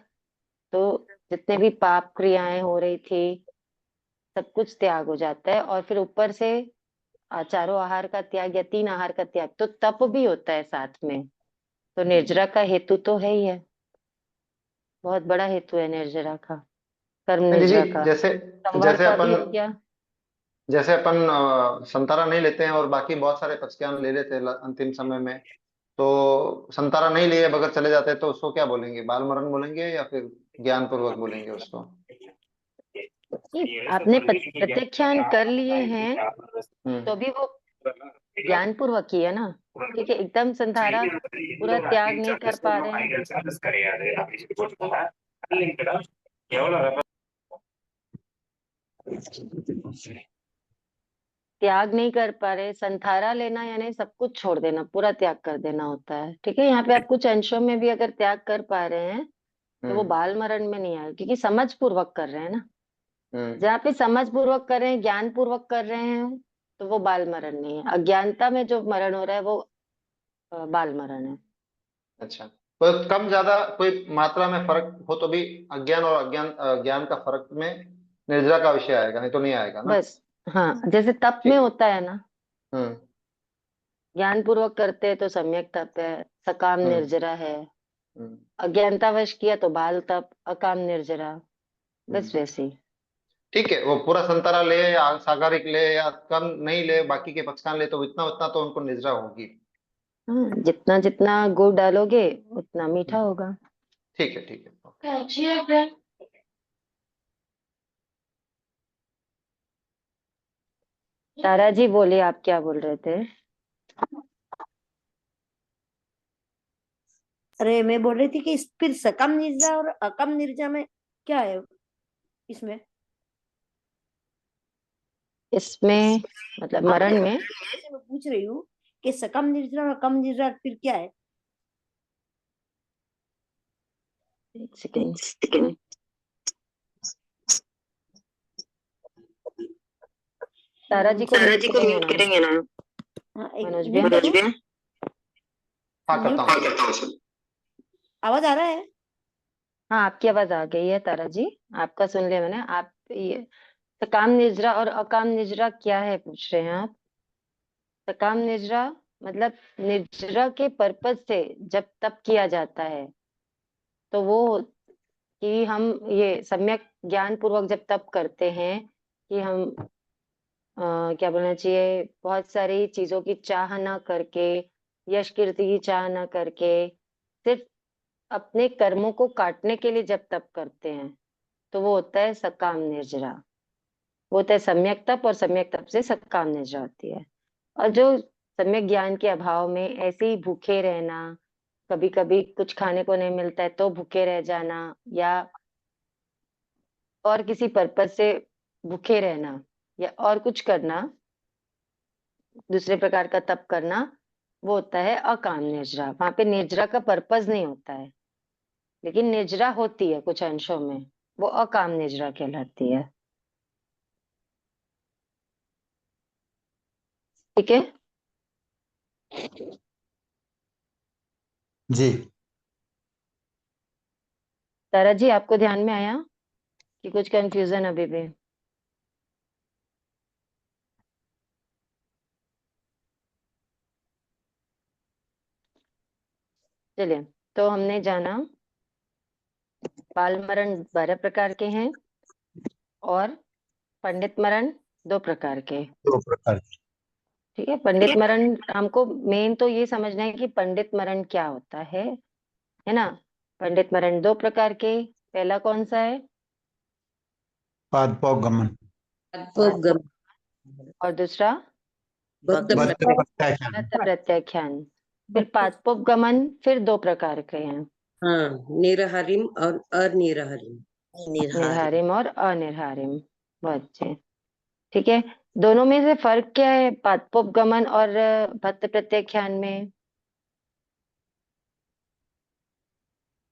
तो जितने भी पाप क्रियाएं हो रही थी सब कुछ त्याग हो जाता है। और फिर ऊपर से 4 आहार का त्याग या 3 आहार का त्याग, तो तप भी होता है साथ में। तो निर्जरा का हेतु तो है ही है, बहुत बड़ा हेतु है निर्जरा का, कर्म नहीं निर्जरा दीदी, का। जैसे संवर जैसे का भी अपन हो गया। जैसे अपन संतारा नहीं लेते हैं और बाकी बहुत सारे पचक्यान ले लेते हैं अंतिम समय में, तो संतारा नहीं लिए बगैर चले जाते हैं तो उसको क्या बोलेंगे? बाल मरण बोलेंगे या फिर ज्ञान पूर्वक बोलेंगे उसको? नहीं, आपने प्रत्याख्यान कर लिए हैं तो भी वो ज्ञान पूर्वक ही है ना। ठीक है, एकदम संधारा पूरा त्याग नहीं कर पा रहे हैं। त्याग नहीं कर पा रहे, संथारा लेना यानी सब कुछ छोड़ देना, पूरा त्याग कर देना होता है। ठीक है, यहाँ पे आप कुछ अंशों में भी अगर त्याग कर पा रहे हैं तो वो हम्म बाल मरण में नहीं आए, क्योंकि समझ पूर्वक कर रहे हैं ना। हम्म। जहाँ पे समझ पूर्वक कर रहे हैं, ज्ञान पूर्वक कर रहे हैं, तो वो बाल मरण नहीं है। अज्ञानता में जो मरण हो रहा है वो बाल मरण है। अच्छा, कोई कम ज्यादा कोई मात्रा में फर्क हो तो भी अज्ञान और ज्ञान का फर्क में निर्जरा का विषय आएगा, नहीं तो नहीं आएगा ना। बस हाँ, जैसे तप में ठीक। होता है ना, हम्म। ज्ञान पूर्वक करते हैं तो सम्यक तप है, सकाम हम्म। निर्जरा है। हम्म। अज्ञानतावश किया तो बाल तप, अकाम निर्जरा। बस हम्म। वैसे ही। ठीक है, वो पूरा संतरा ले या सागारिक ले या कम नहीं ले, बाकी के पक्षकान ले, तो इतना उतना तो उनको निद्रा होगी। हाँ, जितना जितना गुड़ डालोगे उतना मीठा हम्म। होगा। ठीक है, ठीक है। तारा जी बोलिए, आप क्या बोल रहे थे? अरे मैं बोल रही थी कि फिर सकम निर्जा और अकम निर्जा में क्या है इसमें? इसमें मतलब मरण में मैं पूछ रही हूँ कि सकम निर्जा और अकम निर्जा फिर क्या है? एक सेकेंड। तारा जी को म्यूट करेंगे ना हाँ, मनोज म्यूट भैया? करूँ? हाँ, करता म्यूट हूँ। आवाज आ रहा है? हाँ, आपकी आवाज आ गई है तारा जी। आपका सुन लिया मैंने। आप ये सकाम निजरा और अकाम निजरा क्या है पूछ रहे हैं आप? सकाम निजरा मतलब निजरा के पर्पज से जब तप किया जाता है तो वो कि हम ये सम्यक ज्ञान पूर्वक जब तप करते हैं कि हम क्या बोलना चाहिए, बहुत सारी चीजों की चाह ना करके, यश कीर्ति की चाह ना करके, सिर्फ अपने कर्मों को काटने के लिए जब तप करते हैं तो वो होता है सकाम निर्जरा। वो होता है सम्यक तप, और सम्यक तप से सकाम निर्जरा होती है। और जो सम्यक ज्ञान के अभाव में ऐसे ही भूखे रहना, कभी कभी कुछ खाने को नहीं मिलता है तो भूखे रह जाना, या और किसी पर्पज से भूखे रहना, या और कुछ करना, दूसरे प्रकार का तप करना, वो होता है अकाम निर्जरा। वहां पे निर्जरा का पर्पज नहीं होता है, लेकिन निर्जरा होती है कुछ अंशों में, वो अकाम निर्जरा कहलाती है। ठीक है। जी। तारा जी, आपको ध्यान में आया कि कुछ कंफ्यूजन अभी भी? चलिए, तो हमने जाना बाल मरण 12 प्रकार के हैं और पंडित मरण 2 प्रकार के। 2 प्रकार की। ठीक है, पंडित मरण हमको मेन तो ये समझना है कि पंडित मरण क्या होता है ना। पंडित मरण 2 प्रकार के। पहला कौन सा है? पादपोगमन। पादपोगमन और दूसरा बद्ध बद्ध प्रत्याख्यान। भक्त प्रत्याख्यान। फिर पादपोगमन फिर 2 प्रकार के हैं, हाँ, निरहरिम और अनिरहरिम। निर्हारिम और अनिर्हारिम। बहुत अच्छे। ठीक है, दोनों में से फर्क क्या है पादपोगमन और भक्त प्रत्याख्यान में?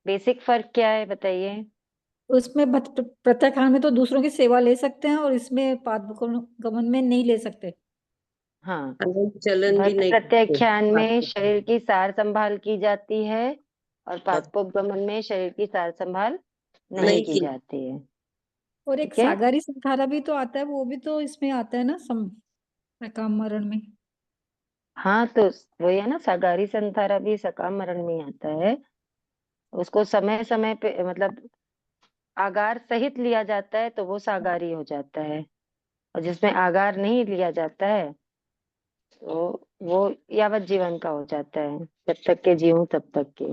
बेसिक फर्क क्या है बताइए? उसमें प्रत्याख्यान में तो दूसरों की सेवा ले सकते हैं और इसमें पादगमन में नहीं ले सकते। हाँ, चलन भी भक्त नहीं प्रत्याख्यान में करते। शरीर की सार संभाल की जाती है और पादपोगमन में शरीर की सार संभाल नहीं नहीं की की। जाती है। और एक ठीक है। सागारी संखारा भी तो आता है, वो भी तो इसमें आता है ना, सकाम मरण में। हाँ, तो वही है ना, सागारी संथारा भी सकाम मरण में ही आता है। उसको समय समय पे मतलब आगार सहित लिया जाता है तो वो सागारी हो जाता है, और जिसमें आगार नहीं लिया जाता है तो वो यावत जीवन का हो जाता है, जब तक के जीव तब तक के।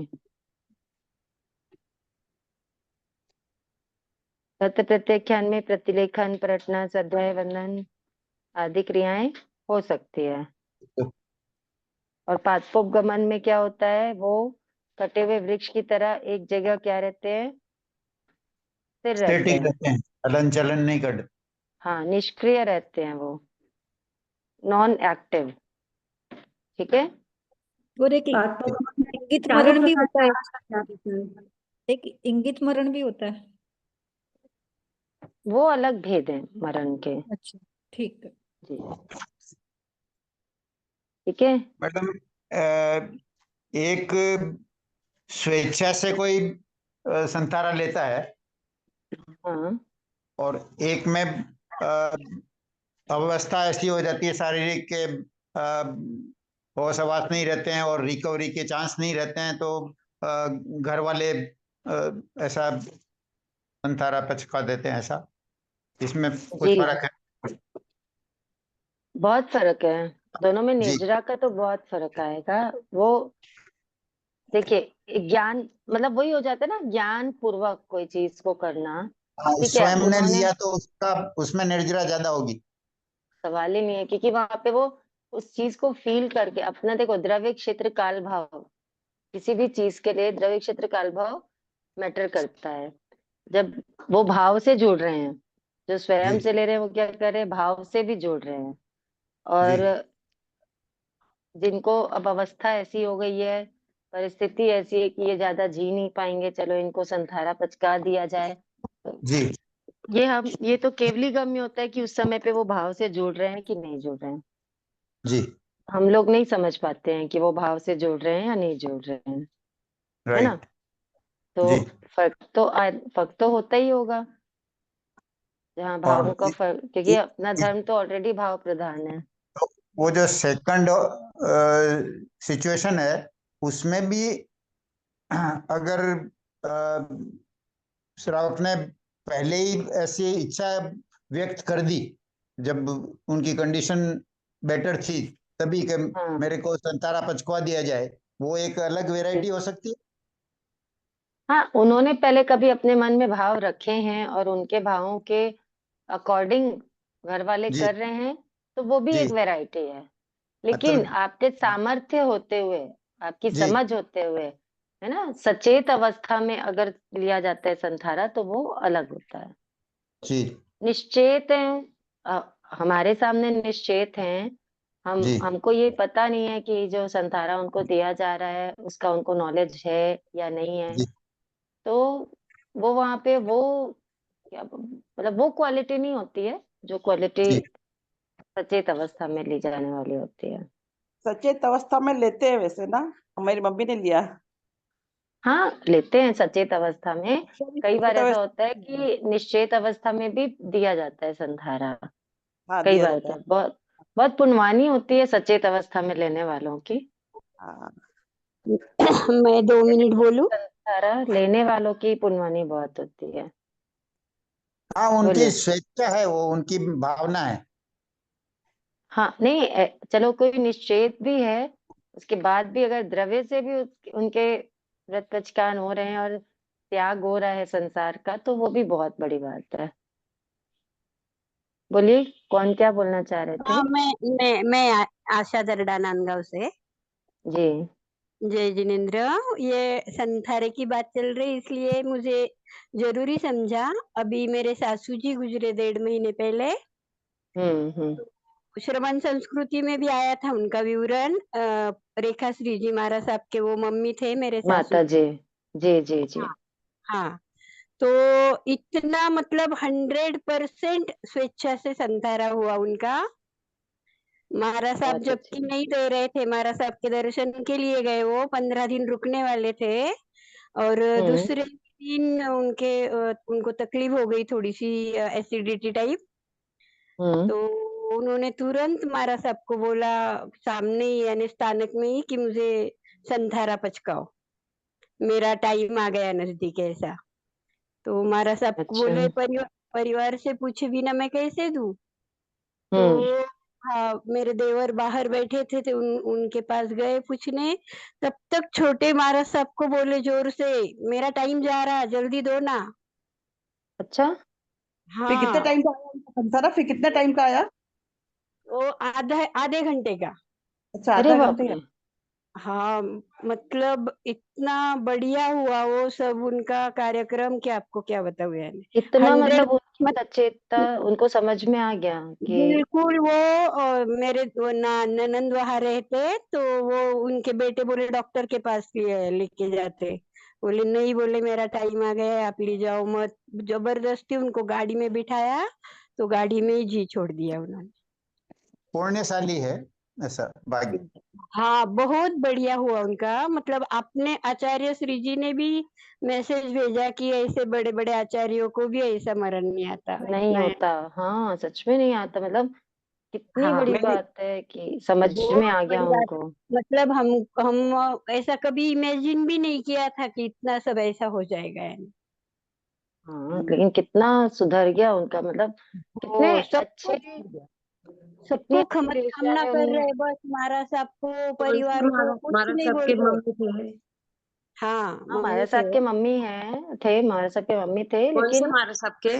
भक्त प्रत्याख्यान में प्रतिलेखन, पलटना, स्वाध्याय, वंदन आदि क्रियाएं हो सकती है। और पादपोगमन में क्या होता है, वो कटे हुए वृक्ष की तरह एक जगह क्या रहते हैं, स्थिर रहते स्टैटिक हैं। रहते हैं, हलन चलन नहीं करते। हाँ, निष्क्रिय रहते हैं वो, नॉन एक्टिव। ठीक है। और एक पादपोगमन में इंगित चारों मरण भी प्रकार होता के है। आहार का क्या होता है? एक इंगित मरण भी होता है। वो अलग भेद है मरण के। अच्छा, ठीक है। जी। ठीक है। मैडम, एक स्वेच्छा से कोई संतारा लेता है, हाँ और एक में अवस्था ऐसी हो जाती है शारीरिक के होश हवास नहीं रहते हैं और रिकवरी के चांस नहीं रहते हैं, तो घर वाले ऐसा संतारा पचका देते हैं। ऐसा इसमें कुछ जी, फर्क है? बहुत फर्क है दोनों में। जी। निर्जरा का तो बहुत फर्क आएगा। वो देखिए, ज्ञान मतलब वही हो जाता है ना, ज्ञान पूर्वक कोई चीज को करना। ठीक है, स्वयं ने उन्होंने लिया तो उसका उसमें निर्जरा ज्यादा होगी। सवाल ही नहीं है, क्योंकि वहां पे वो उस चीज को फील करके अपना, देखो द्रव्य क्षेत्र काल भाव, किसी भी चीज के लिए द्रव्य क्षेत्र काल भाव मैटर करता है। जब वो भाव से जुड़ रहे हैं, जो स्वयं जी। से ले रहे हैं वो क्या कर रहे हैं, भाव से भी जुड़ रहे हैं। जी। और जिनको अब अवस्था ऐसी हो गई है, परिस्थिति ऐसी है कि ये ज्यादा जी नहीं पाएंगे, चलो इनको संथारा पचका दिया जाए, तो जी। ये तो केवली गम्य होता है कि उस समय पे वो भाव से जुड़ रहे हैं कि नहीं जुड़ रहे हैं। जी। हम लोग नहीं समझ पाते हैं कि वो भाव से जुड़ रहे हैं या नहीं जुड़ रहे हैं, है ना। राइट। तो जी। फर्क तो होता ही होगा, जहाँ भावों और का फर्क, क्योंकि अपना धर्म तो ऑलरेडी भाव प्रधान है। वो जो सेकंड सिचुएशन है, उसमें भी अगर श्रावक ने पहले ही ऐसी इच्छा व्यक्त कर दी, जब उनकी कंडीशन बेटर थी, तभी कि हाँ मेरे को संतारा पचकवा दिया जाए, वो एक अलग वेराइटी हो सकती है। हाँ, उन्होंने पहले कभी अपने मन में भाव रखे हैं और उनके भावों के अकॉर्डिंग घर वाले जी। कर रहे हैं, तो वो भी जी। एक वैरायटी है। तो लेकिन आपके सामर्थ्य होते हुए, आपकी जी। समझ होते हुए, है ना, सचेत अवस्था में अगर लिया जाता है संथारा, तो वो अलग होता है। जी। निश्चेत हैं, हमारे सामने निश्चेत हैं, हम जी। हमको ये पता नहीं है कि जो संथारा उनको दिया जा रहा है उसका उनको नॉलेज है या नहीं है। जी। तो वो वहां पे वो क्या मतलब वो क्वालिटी नहीं होती है जो क्वालिटी जी। सचेत अवस्था में ली जाने वाली होती है। सचेत अवस्था में लेते हैं वैसे ना, हमारी मम्मी ने लिया। हाँ, लेते हैं सचेत अवस्था में। कई बार सचेत ऐसा अवस्था, होता है कि निश्चेत अवस्था में भी दिया जाता है संधारा। हाँ कई दिया बार जाता होता है। है, बहुत बहुत पुण्यवानी होती है सचेत अवस्था में लेने वालों की। हाँ। मैं 2 मिनट बोलूं? संधारा लेने वालों की पुण्यवानी बहुत होती है। हाँ, उनकी बोलिए। स्वेच्छा है, वो उनकी भावना है। हाँ नहीं, चलो कोई निश्चेत भी है, उसके बाद भी अगर द्रव्य से भी उनके व्रत पचकान हो रहे हैं और त्याग हो रहा है संसार का, तो वो भी बहुत बड़ी बात है। बोलिए, कौन क्या बोलना चाह रहे थे? हाँ, मैं आशा दरडा नांदगांव से। जी। जय जिनेन्द्र। ये संथारे की बात चल रही, इसलिए मुझे जरूरी समझा। अभी मेरे सासू जी गुजरे 1.5 महीने पहले। हम्म। श्रवण संस्कृति में भी आया था उनका विवरण। रेखा श्री जी महाराज साहब के वो मम्मी थे मेरे सासू। माता जी, जी जी जी। हाँ। हाँ। तो इतना मतलब 100% स्वेच्छा से संतारा हुआ उनका। महाराज साहब बहुत अच्छी जबकि बात। नहीं दे रहे थे, महाराज साहब के दर्शन के लिए गए, वो 15 दिन रुकने वाले थे। और हम्म दूसरे दिन उनको तकलीफ हो गई थोड़ी सी, एसिडिटी टाइप। हम्म। तो उन्होंने तुरंत महाराज साहब को बोला, सामने ही यानी स्थानक में ही, कि मुझे संथारा पचकाओ, मेरा टाइम आ गया नजदीक, ऐसा। तो महाराज साहब को अच्छा। बोले, परिवार से पूछे बिना मैं कैसे दूं? तो हम्म। हाँ, मेरे देवर बाहर बैठे थे, तो उनके पास गए पूछने। तब तक छोटे महाराज साहब को बोले जोर से, मेरा टाइम जा रहा, जल्दी दो ना। अच्छा। फिर कितने हाँ। टाइम का आया उनका संसारा, फिर कितने टाइम का आया? वो आधे घंटे का। अच्छा, अरे आधा बाप घंटे का। रे। हाँ, मतलब इतना बढ़िया हुआ वो सब उनका कार्यक्रम, कि आपको क्या बताऊं यानी। इतना 100 मतलब उनकी मत सचेतता उनको समझ में आ गया कि बिल्कुल। वो मेरे वो ननंद वहां रहते, तो वो उनके बेटे बोले डॉक्टर के पास लेके जाते। बोले नहीं, बोले मेरा टाइम आ गया है, आप ले जाओ मत। जबरदस्ती उनको गाड़ी में बिठाया, तो गाड़ी में ही जी छोड़ दिया उन्होंने। पुण्यशाली है। ऐसा भाग्य। हाँ, बहुत बढ़िया हुआ उनका। मतलब अपने आचार्य श्री जी ने भी मैसेज भेजा कि ऐसे बड़े बड़े आचार्यों को भी ऐसा मरण नहीं आता। नहीं इतना होता, हाँ सच में नहीं आता। मतलब कितनी हाँ, बड़ी मैंने बात है कि समझ में बहुत आ गया बड़ी बात। उनको। मतलब हम ऐसा कभी इमेजिन भी नहीं किया था कि इतना सब ऐसा हो जाएगा। यानी हाँ लेकिन कितना सुधर गया उनका, मतलब कितने वो सब अच्छे, कितनी सबको अच्छी दिशा कामना में कर उन्होंने। रहे, बस महाराज साहब को, कौन से परिवार को कुछ महाराज नहीं साहब बोल के रहे। मम्मी थे? हाँ, हाँ मम्मी महाराज थे, साहब के मम्मी थे, महाराज साहब के मम्मी थे, कौन से लेकिन महाराज साहब के?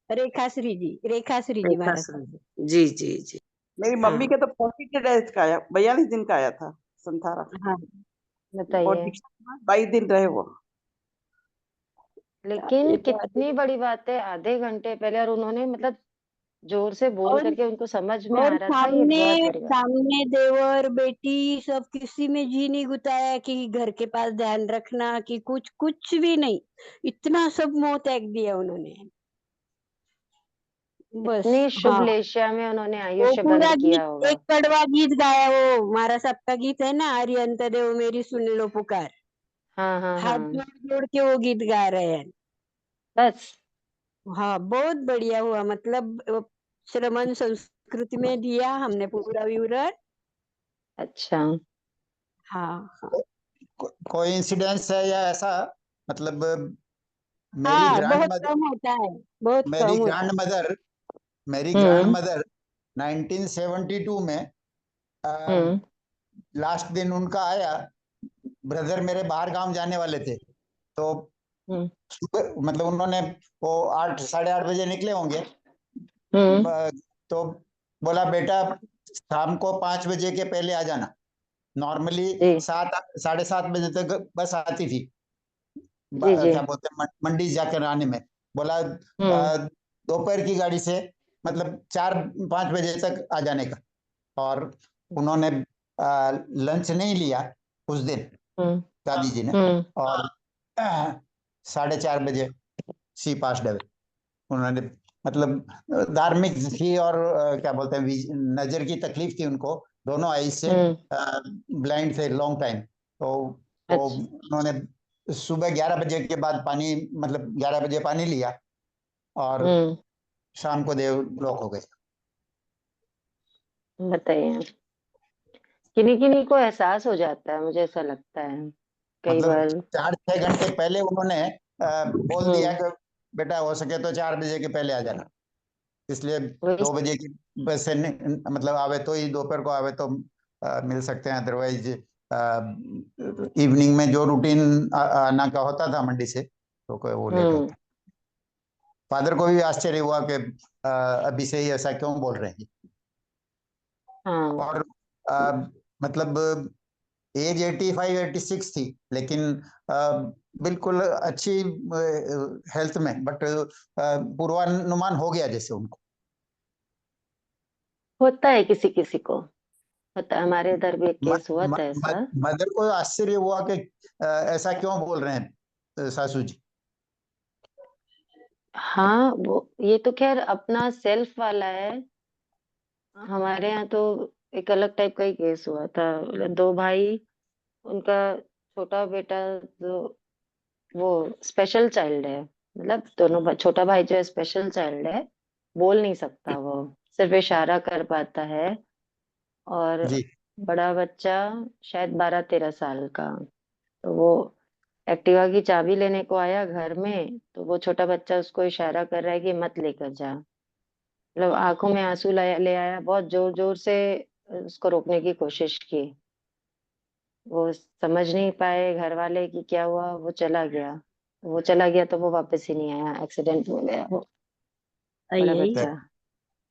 रेखा श्री जी रेखा महाराज साहब। श्री जी जी जी। मेरी हाँ मम्मी के तो 42 डेज का आया, 42 दिन का आया था संथारा। हाँ, बताइए। 22 दिन रहे वो। लेकिन ये तो कितनी बड़ी बात है, आधे घंटे पहले, और उन्होंने मतलब जोर से बोल और करके उनको समझ में आ और रहा था, ये बहुत बड़ी बात। सामने देवर बेटी सब किसी में जी नहीं गुताया कि घर के पास ध्यान रखना कि कुछ भी नहीं। इतना सब मोह त्याग दिया उन्होंने। बस इतनी शुभ हाँ, लेशा में उन्होंने वो आयुष्य पूरा बंद किया गीत, होगा। एक कड़वा गीत गाया, वो महाराज साहब का गीत है ना, आर्यंत देव मेरी सुन लो पुकार। हाँ हाँ हाथ हाँ। जोड़ जोड़ के वो गीत गा रहे हैं। बस। हाँ, बहुत बढ़िया हुआ। मतलब श्रमण संस्कृति में दिया हमने पूरा विवरण। अच्छा। हाँ हाँ कोई इंसिडेंस है या ऐसा, मतलब मेरी हाँ, ग्रैंड बहुत मदर कम होता है, बहुत मेरी कम होता ग्रैंड है। मदर मेरी ग्रैंड हम्म मदर 1972 में हम्म लास्ट दिन उनका आया। ब्रदर मेरे बाहर गांव जाने वाले थे, तो हम्म मतलब उन्होंने वो 8 साढ़े 8 बजे निकले होंगे। हम्म तो बोला बेटा शाम को 5 बजे के पहले आ जाना। नॉर्मली जी 7 साढ़े 7 बजे तक बस आती थी, जी जी। क्या बोलते हैं मंडी जाकर आने में। बोला हम्म दोपहर की गाड़ी से मतलब 4-5 बजे तक आ जाने का। और उन्होंने लंच नहीं लिया उस दिन, हम्म दादी जी ने। हम्म और 4:30 बजे सी पास डे उन्होंने, मतलब धार्मिक थी और क्या बोलते हैं नजर की तकलीफ थी उनको, दोनों आई से हम्म ब्लाइंड थे लॉन्ग टाइम। तो वो अच्छा। उन्होंने सुबह 11 बजे के बाद पानी, मतलब 11 बजे पानी लिया और हम्म शाम को देव लोक हो गए। बताइए। किन्हीं किन्हीं को एहसास हो जाता है, मुझे ऐसा लगता है कई मतलब बार। 4-6 घंटे पहले उन्होंने बोल दिया हम्म कि बेटा हो सके तो 4 बजे के पहले आ जाना। इसलिए वही। 2 बजे की बस से मतलब आवे तो ही, दोपहर को आवे तो मिल सकते हैं, अदरवाइज इवनिंग में जो रूटीन आना का होता था मंडी से, तो कोई वो लेट हम्म होता। फादर को भी आश्चर्य हुआ कि अभी से ही ऐसा क्यों बोल रहे हैं। हाँ। और आ, मतलब एज 85-86 थी, लेकिन बिल्कुल अच्छी हेल्थ में, बट पूर्वानुमान हो गया जैसे उनको। होता है किसी किसी को, होता है। हमारे इधर भी एक केस हुआ था ऐसा। मदर को आश्चर्य हुआ कि ऐसा क्यों बोल रहे हैं सासू जी। हाँ वो, ये तो खैर अपना सेल्फ वाला है। हमारे यहाँ तो एक अलग टाइप का ही केस हुआ था। मतलब दो भाई, उनका छोटा बेटा जो, वो स्पेशल चाइल्ड है। मतलब दोनों छोटा भाई जो है स्पेशल चाइल्ड है, बोल नहीं सकता, वो सिर्फ इशारा कर पाता है। और जी बड़ा बच्चा शायद 12-13 साल का, तो वो एक्टिवा की चाबी लेने को आया घर में, तो वो छोटा बच्चा उसको इशारा कर रहा है कि मत लेकर जा। मतलब आंखों में आंसू ले आया, बहुत जोर जोर से उसको रोकने की कोशिश की। वो समझ नहीं पाए घर वाले कि क्या हुआ, वो चला गया तो वो वापस ही नहीं आया, एक्सीडेंट हो गया वो, बड़ा यही बच्चा।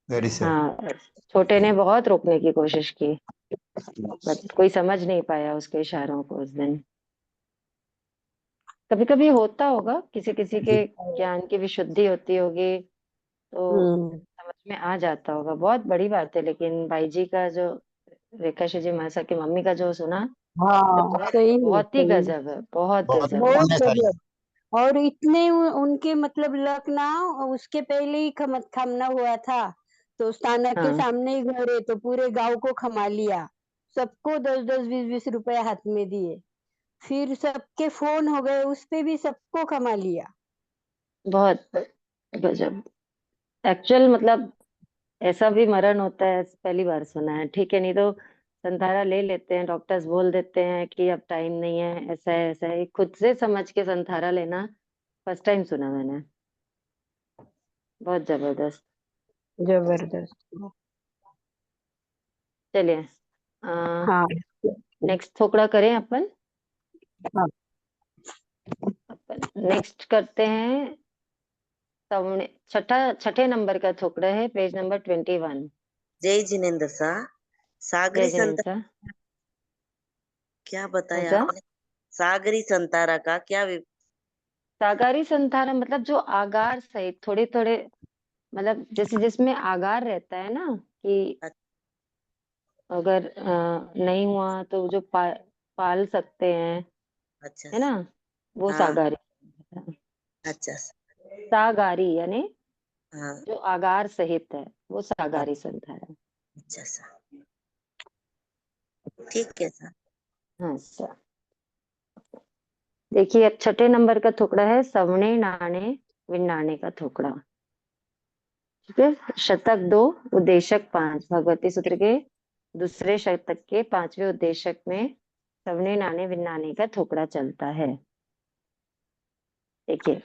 Very sad. हाँ, छोटे ने बहुत रोकने की कोशिश की, बट कोई समझ नहीं पाया उसके इशारों को उस दिन। कभी कभी होता होगा, किसी किसी के ज्ञान की विशुद्धि होती होगी, तो हम्म समझ में आ जाता होगा। बहुत बड़ी बात है। लेकिन भाई जी का जो, रेखा जी मासा की मम्मी का जो सुना, मतलब हाँ, बहुत सही में बहुत ही सही में। गजब है, बहुत बहुत गजब है। बहुत पुण्यशाली। गजब। और इतने उनके मतलब लक ना, उसके पहले ही खमना हुआ था। तो स्थानक के हाँ सामने ही घर है, तो पूरे गांव को खमा लिया, सबको 10-10 20-20 रुपए हाथ में दिए, फिर सबके फोन हो गए, उस पे भी सबको कमा लिया। बहुत गजब। एक्चुअल मतलब ऐसा भी मरण होता है, पहली बार सुना है। ठीक है, नहीं तो संथारा ले लेते हैं, डॉक्टर्स बोल देते हैं कि अब टाइम नहीं है, ऐसा है। खुद से समझ के संथारा लेना फर्स्ट टाइम सुना मैंने। बहुत जबरदस्त। जबरदस्त। चलिए हाँ नेक्स्ट थोकड़ा करें अपन। हाँ अपन नेक्स्ट करते हैं छठे नंबर का थोकड़ा है, पेज नंबर 21। जय जिनेन्द्र सा। जय सागरी जिनेन्द्र संतारा सा। क्या कौन बताया सा? आपने? सागरी संतारा का क्या सागारी संथारा मतलब जो आगार सहित थोड़े थोड़े, मतलब जैसे जिसमें आगार रहता है ना, कि अगर नहीं हुआ तो जो पाल सकते हैं, अच्छा है ना, वो हाँ सागारी। अच्छा सागारी यानी हाँ जो आगार सहित है, वो सागारी संथारा। अच्छा सा। ठीक है सर। हाँ सर। देखिए अब छठे नंबर का थोकड़ा है सवणे नाणे विनाणे का थोकड़ा। ठीक है, शतक 2 उद्देशक 5 भगवती सूत्र के दूसरे शतक के 5वें उद्देशक में सवणे नाणे विनाणे का थोकड़ा चलता है। देखिए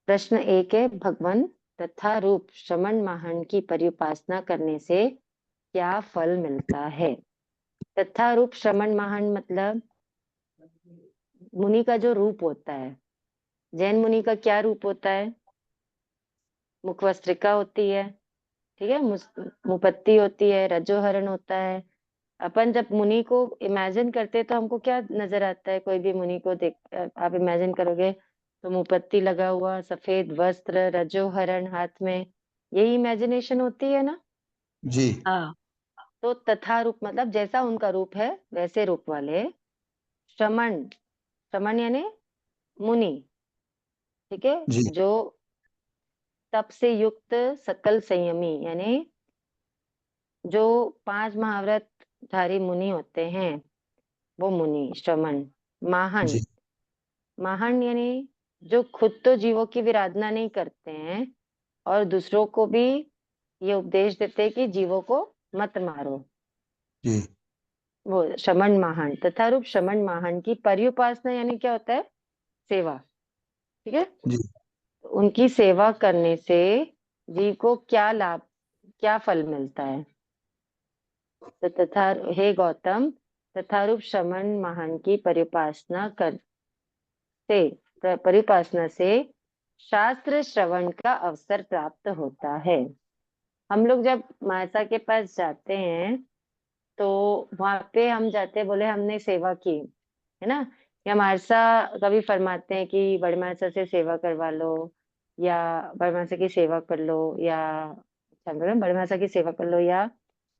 प्रश्न 1 है, भगवान तथा रूप श्रमण महान की पर्युपासना करने से क्या फल मिलता है? तथा रूप श्रमण महान मतलब मुनि का जो रूप होता है, जैन मुनि का क्या रूप होता है? मुखवस्त्रिका होती है, ठीक है, मुपत्ति होती है, रजोहरण होता है। अपन जब मुनि को इमेजिन करते हैं तो हमको क्या नजर आता है? कोई भी मुनि को देख आप इमेजिन करोगे तो मुपत्ति लगा हुआ, सफेद वस्त्र, रजोहरण हाथ में, यही इमेजिनेशन होती है ना। जी हाँ तो तथा रूप मतलब जैसा उनका रूप है वैसे रूप वाले श्रमण, श्रमण यानी मुनि, ठीक है, जी जो तप से युक्त सकल संयमी, यानी जो 5 महाव्रत धारी मुनि होते हैं वो मुनि श्रमण। महान, जी महान यानी जो खुद तो जीवों की विराधना नहीं करते हैं और दूसरों को भी ये उपदेश देते हैं कि जीवों को मत मारो, जी वो श्रमण महान। तथा रूप श्रमण महान की पर्युपासना यानी क्या होता है? सेवा, ठीक है। जी उनकी सेवा करने से जीव को क्या लाभ, क्या फल मिलता है? तो तथा हे गौतम, तथा रूप श्रमण महान की परिउपासना से शास्त्र श्रवण का अवसर प्राप्त होता है। हम लोग जब माता के पास जाते हैं तो वहां पे हम जाते हैं, बोले हमने सेवा की, है ना, या मारसा कभी फरमाते हैं कि बड़े मारसा से सेवा करवा लो, या बड़े मारसा की सेवा कर लो, या बड़े मारसा की सेवा कर लो, या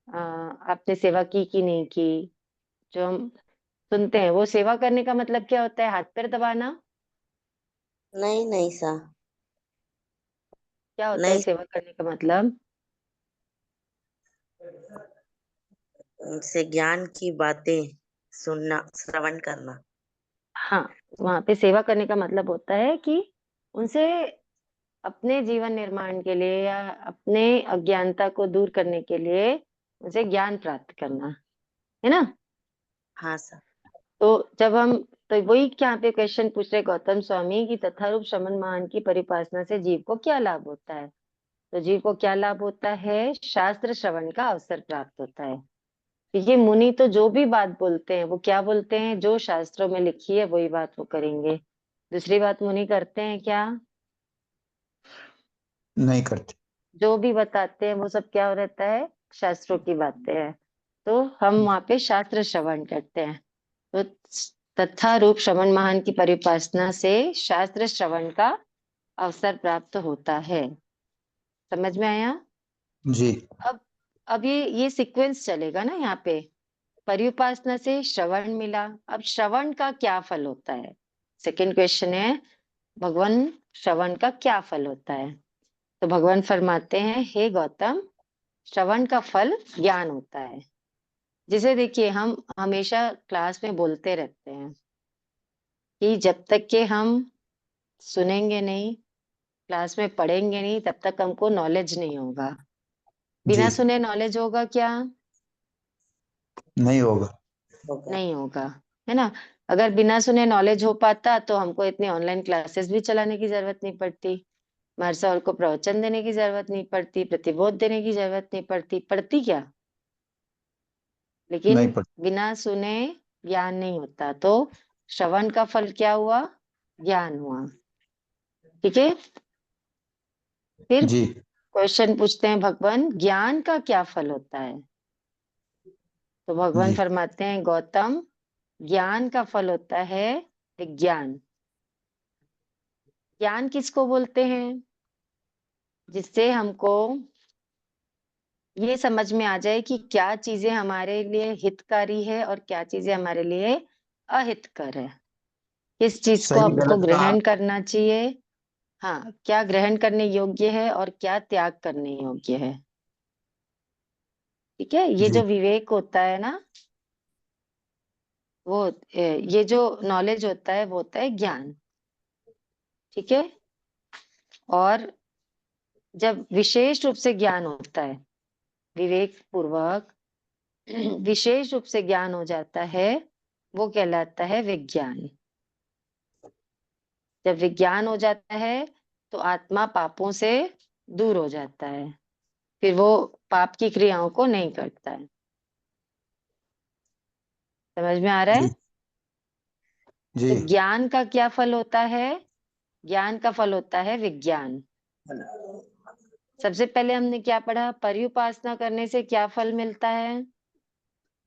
आपने सेवा की कि नहीं की। जो हम सुनते हैं वो सेवा करने का मतलब क्या होता है? हाथ पैर दबाना? नहीं नहीं सा। क्या होता है नहीं, सेवा करने का मतलब? उनसे ज्ञान की बातें सुनना, श्रवण करना। हाँ, वहां पे सेवा करने का मतलब होता है कि उनसे अपने जीवन निर्माण के लिए या अपने अज्ञानता को दूर करने के लिए उनसे ज्ञान प्राप्त करना, है ना। हाँ सर। तो जब हम, तो वही क्या पे क्वेश्चन पूछ रहे गौतम स्वामी की तथा रूप शमन महान की परिपासना से जीव को क्या लाभ होता है? तो जीव को क्या लाभ होता है? शास्त्र श्रवण का अवसर प्राप्त होता है। ये मुनि तो जो भी बात बोलते हैं वो क्या बोलते हैं? जो शास्त्रों में लिखी है वही बात वो करेंगे। दूसरी बात मुनि करते हैं क्या? नहीं करते। जो भी बताते हैं वो सब क्या रहता है? शास्त्रों की बातें हैं। तो हम वहां पे शास्त्र श्रवण करते हैं। तो तथा रूप श्रवण महान की परिपासना से शास्त्र श्रवण का अवसर प्राप्त होता है। समझ में आया? जी अब अब ये सीक्वेंस चलेगा ना यहाँ पे। पर्युपासना से श्रवण मिला, अब श्रवण का क्या फल होता है? सेकंड क्वेश्चन है, भगवान श्रवण का क्या फल होता है? तो भगवान फरमाते हैं, हे गौतम, श्रवण का फल ज्ञान होता है। जिसे देखिए, हम हमेशा क्लास में बोलते रहते हैं कि जब तक के हम सुनेंगे नहीं, क्लास में पढ़ेंगे नहीं, तब तक हमको नॉलेज नहीं होगा। बिना जी सुने नॉलेज होगा क्या? नहीं होगा। होगा। नहीं होगा, है ना। अगर बिना सुने नॉलेज हो पाता तो हमको इतनी ऑनलाइन क्लासेस भी चलाने की जरूरत नहीं पड़ती, हमारे सर को प्रवचन देने की जरूरत नहीं पड़ती, प्रतिबोध देने की जरूरत नहीं पड़ती क्या? लेकिन नहीं पड़ता। बिना सुने ज्ञान नहीं होता, तो श्रवण का फल क्या हुआ? ज्ञान हुआ। ठीक है। फिर जी क्वेश्चन पूछते हैं भगवान, ज्ञान का क्या फल होता है? तो भगवान जी फरमाते हैं, गौतम, ज्ञान का फल होता है विज्ञान। ज्ञान किसको बोलते हैं? जिससे हमको ये समझ में आ जाए कि क्या चीजें हमारे लिए हितकारी है और क्या चीजें हमारे लिए अहितकर है, किस चीज को सही हमको गलत का। ग्रहण करना चाहिए, हाँ, क्या ग्रहण करने योग्य है और क्या त्याग करने योग्य है। ठीक है। ये जी जो विवेक होता है ना, वो ये जो नॉलेज होता है वो होता है ज्ञान। ठीक है। और जब विशेष रूप से ज्ञान होता है, विवेक पूर्वक विशेष रूप से ज्ञान हो जाता है, वो कहलाता है विज्ञान। जब विज्ञान हो जाता है तो आत्मा पापों से दूर हो जाता है, फिर वो पाप की क्रियाओं को नहीं करता है। समझ में आ रहा है? जी जी तो ज्ञान का क्या फल होता है? ज्ञान का फल होता है विज्ञान। सबसे पहले हमने क्या पढ़ा? पर्युपासना करने से क्या फल मिलता है?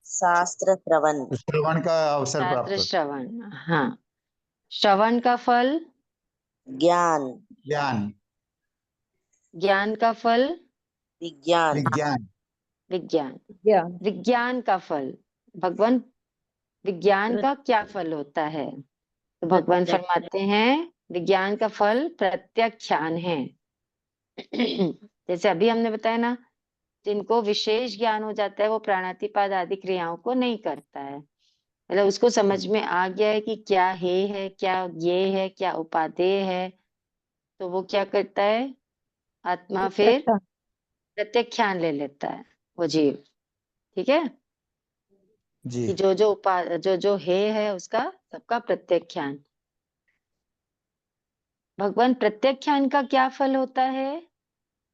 शास्त्र श्रवण। श्रवण का अवसर प्राप्त शास्त्र होता श्रवण। हाँ, श्रवण का फल ज्ञान। है। ज्ञान ज्ञान का फल विज्ञान। विज्ञान। विज्ञान। ज्ञान। विज्ञान का फल भगवान, विज्ञान का क्या फल होता है? तो भगवान प्रत्यक्ष फरमाते हैं, विज्ञान का फल प्रत्याख्यान है। जैसे अभी हमने बताया ना, जिनको विशेष ज्ञान हो जाता है वो प्राणातिपात आदि क्रियाओं को नहीं करता है, मतलब उसको समझ में आ गया है कि क्या है क्या ये है, क्या उपादेय है, तो वो क्या करता है? आत्मा फिर प्रत्याख्यान। प्रत्याख्यान ले लेता है, वो जीव। ठीक है। जी कि जो है उसका सबका प्रत्याख्यान। भगवान, प्रत्याख्यान का क्या फल होता है?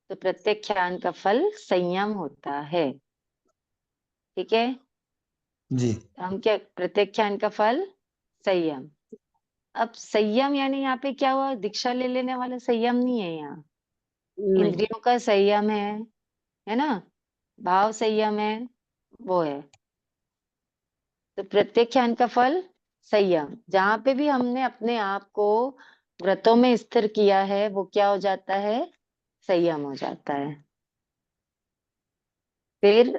तो प्रत्याख्यान का फल संयम होता है। ठीक है। जी हम क्या, प्रत्याख्यान का फल संयम। अब संयम यानी यहाँ पे क्या हुआ? दीक्षा ले लेने वाला संयम नहीं है यहाँ। नहीं। इंद्रियों का संयम है ना, भाव संयम है, वो है। तो प्रत्याख्यान का फल संयम। जहां पे भी हमने अपने आप को व्रतों में स्थिर किया है, वो क्या हो जाता है? संयम हो जाता है। फिर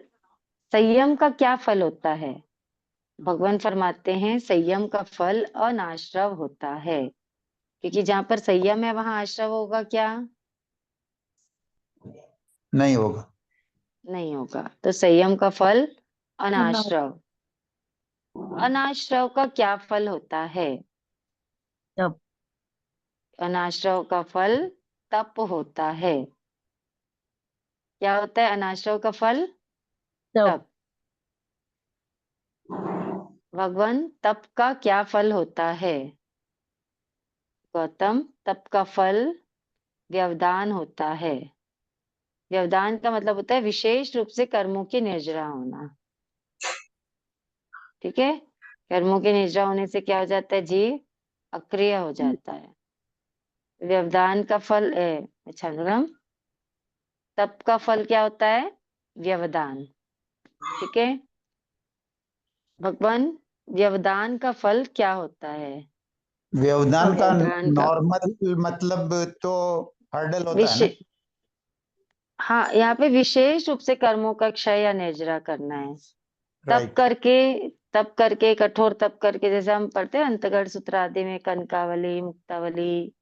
संयम का क्या फल होता है? भगवान फरमाते हैं, संयम का फल अनाश्रव होता है। क्योंकि जहां पर संयम है वहां आश्रव होगा क्या? नहीं होगा। नहीं होगा। तो संयम का फल अनाथ। अनाश्रव। अनाश्रव का क्या फल होता है? तब अनाश्रव का फल तप होता है। क्या होता है अनाश्रव का फल? तब तप। भगवान, तप का क्या फल होता है? गौतम, तप का फल व्यवधान होता है। व्यवधान का मतलब होता है विशेष रूप से कर्मों के निर्जरा होना। ठीक है। कर्मों के निर्जरा होने से क्या हो जाता है? जीव अक्रिय हो जाता है। व्यवधान का फल अच्छा गरम, तप का फल क्या होता है? व्यवधान। ठीक है। भगवान, व्यवधान का फल क्या होता है? व्यवधान का व्यवधान का नॉर्मल मतलब तो हर्डल होता है ना। विशेष, हाँ, यहाँ पे विशेष रूप से कर्मों का क्षय या निर्जरा करना है। राइट। तप करके कठोर तप करके, जैसे हम पढ़ते हैं अंतगढ़ सूत्र आदि में, कनकावली, मुक्तावली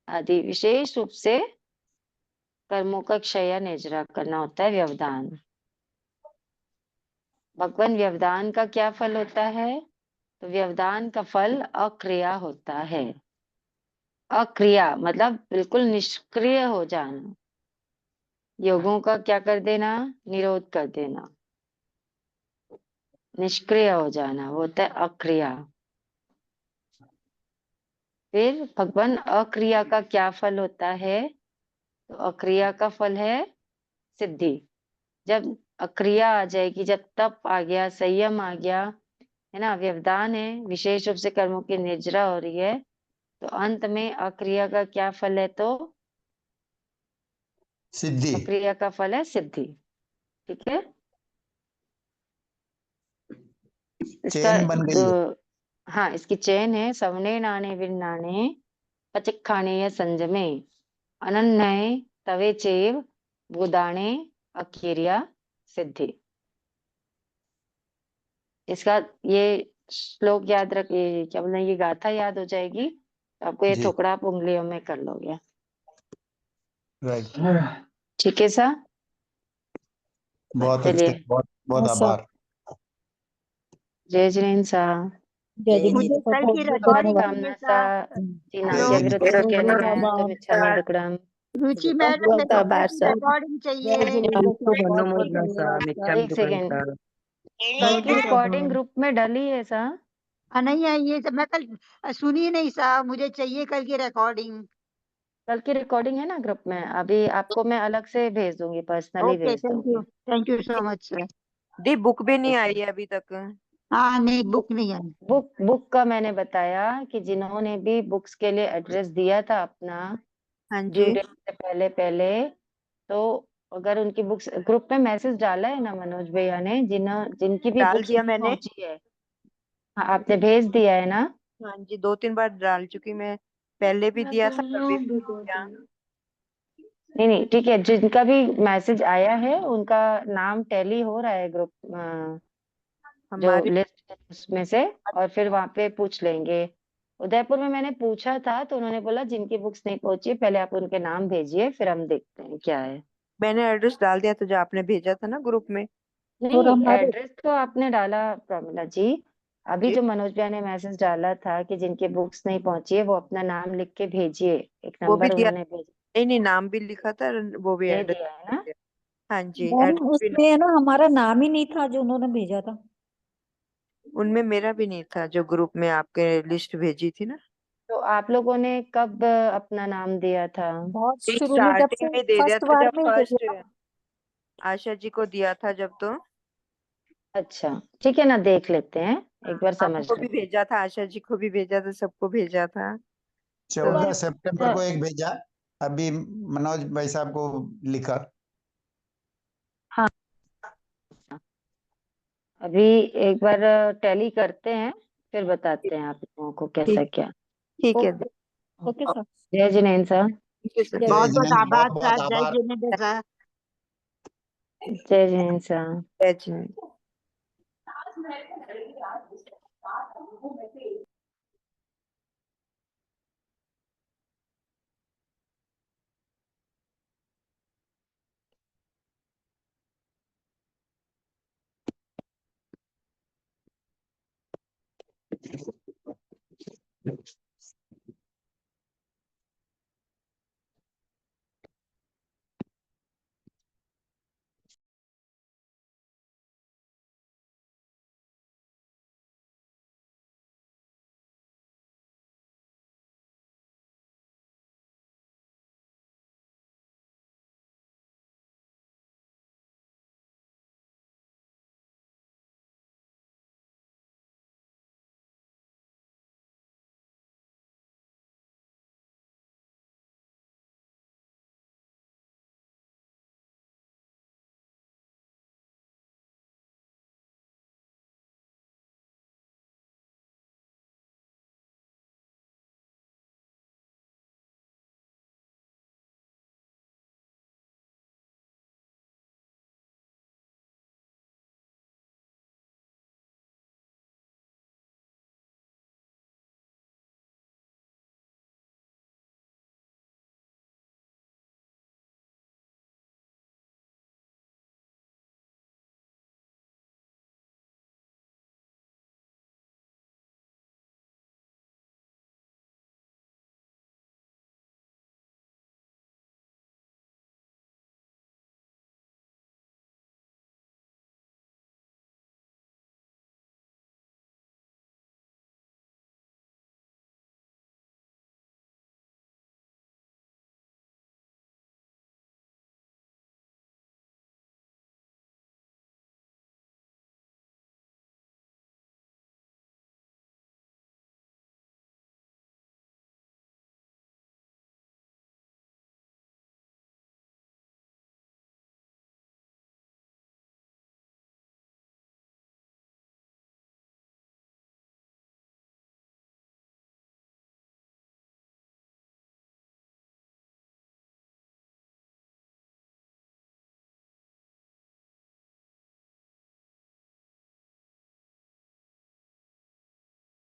आदि, विशेष रूप से कर्मों का क्षय या निजरा करना होता है व्यवधान। भगवान व्यवधान का क्या फल होता है? तो व्यवधान का फल अक्रिया होता है। अक्रिया मतलब बिल्कुल निष्क्रिय हो जाना, योगों का क्या कर देना? निरोध कर देना, निष्क्रिय हो जाना, वो होता है अक्रिया। फिर भगवान अक्रिया का क्या फल होता है? तो अक्रिया का फल है सिद्धि। जब अक्रिया आ जाएगी, जब तप आ गया, संयम आ गया, है ना, व्यवधान है, विशेष रूप से कर्मों की निर्जरा हो रही है, तो अंत में अक्रिया का क्या फल है? तो सिद्धि। अक्रिया का फल है सिद्धि। ठीक है, इसका चेन बन गई है। हाँ, इसकी चेन है सवने नाने विन्नाने पचिक्खाने या संजमे अनन्नये तवे चेव भूदाने अकीर्या सिद्धि। इसका ये श्लोक याद रख, ये क्या बोलते हैं, ये गाथा याद हो जाएगी तो आपको ये जी। थोकड़ा आप उंगलियों में कर लोगे। राइट। ठीक है सर, बहुत चलिए। अच्छे, बहुत बहुत अच्छा। आभार। जय जिनेन्द्र साहब, जय जिनेन्द्र मुझे सर, कल बहुत की बहुत रिकॉर्डिंग धन्यवाद। चाहिए कामना सा सर। जीनास्य हेलो, वृत्रकेन इच्छामि दुक्कडम। रुचि मैडम मेरे को कल की रिकॉर्डिंग जय चाहिए। जिनेन्द्र सर, बहुत बहुत मनोमोदना सा धन्यवाद। मिच्छामि एक सेकेंड, दुक्कडम। कल की रिकॉर्डिंग ग्रुप में डली है सर? नहीं आई ये सब मैं कल सुनी नहीं साहब, मुझे चाहिए कल की रिकॉर्डिंग। कल की रिकॉर्डिंग है ना ग्रुप में, अभी आपको मैं अलग से भेज दूंगी, पर्सनली ओके, भेज दूंगी। Thank you so much sir. The book भी नहीं आई है अभी तक। हाँ नहीं, बुक नहीं आई। बुक का मैंने बताया कि जिन्होंने भी बुक्स के लिए एड्रेस दिया था अपना हाँ ड्यू जी, डेट से पहले पहले, तो अगर उनकी बुक्स ग्रुप में मैसेज डाला है ना मनोज भैया ने, जिनकी भी डाल बुक्स दिया नहीं मैंने। पहुंची है, हाँ आपने भेज दिया है ना? हाँ जी, 2-3 बार डाल चुकी मैं, पहले भी दिया था, कभी भी दिया। नहीं नहीं, ठीक है, जिनका भी मैसेज आया है उनका नाम टैली हो रहा है ग्रुप जो हमारी लिस्ट उसमें से, और फिर वहां पे पूछ लेंगे। उदयपुर में मैंने पूछा था तो उन्होंने बोला जिनकी बुक्स नहीं पहुंची है पहले आप उनके नाम भेजिए, फिर हम देखते हैं क्या है। मैंने एड्रेस डाल दिया था जो आपने भेजा था ना ग्रुप में। और नहीं, हमारे एड्रेस तो आपने डाला प्रमिला जी, अभी जी, जो मनोज भैया ने मैसेज डाला था कि जिनकी बुक्स नहीं पहुंची है वो अपना नाम लिख के भेजिए, एक वो भी नंबर दिया। उन्होंने नहीं नहीं, नाम भी लिखा था, वो भी दे एड्रेस दिया है ना? दिया। हाँ जी, मैम एड्रेस भी। उसमें है ना हमारा नाम ही नहीं था जो उन्होंने भेजा था। उनमें मेरा भी नहीं था जो ग्रुप में आपके लिस्ट भेजी थी ना। तो आप लोगों ने कब अपना नाम दिया था? बहुत एक शुरू में जब स्टार्टिंग से में दे दिया फर्स्ट था बार जब में ही फर्स्ट भेजा था। आशा जी को दिया था जब, तो अच्छा ठीक है ना, देख लेते हैं, एक बार समझ आपको भी लेते भेजा था, आशा जी को भी भेजा था, सबको भेजा था। तो 14 सितंबर को हैं। एक भेजा, अभी मनोज भाई साहब को लिखा। हाँ, अभी एक बार टैली करते हैं, फिर बताते हैं आप लोगों को कैसा ठीक, क्या। ठीक है। Okay okay sir. जय जिनेन्द्र सर। ठीक है सर। जय बहुत जय बहुत जिनेन्द्र, आभार बहुत बहुत सर, जय आभार। जिनेन्द्र सर। जय जिनेन्द्र सर। जय जिनेन्द्र।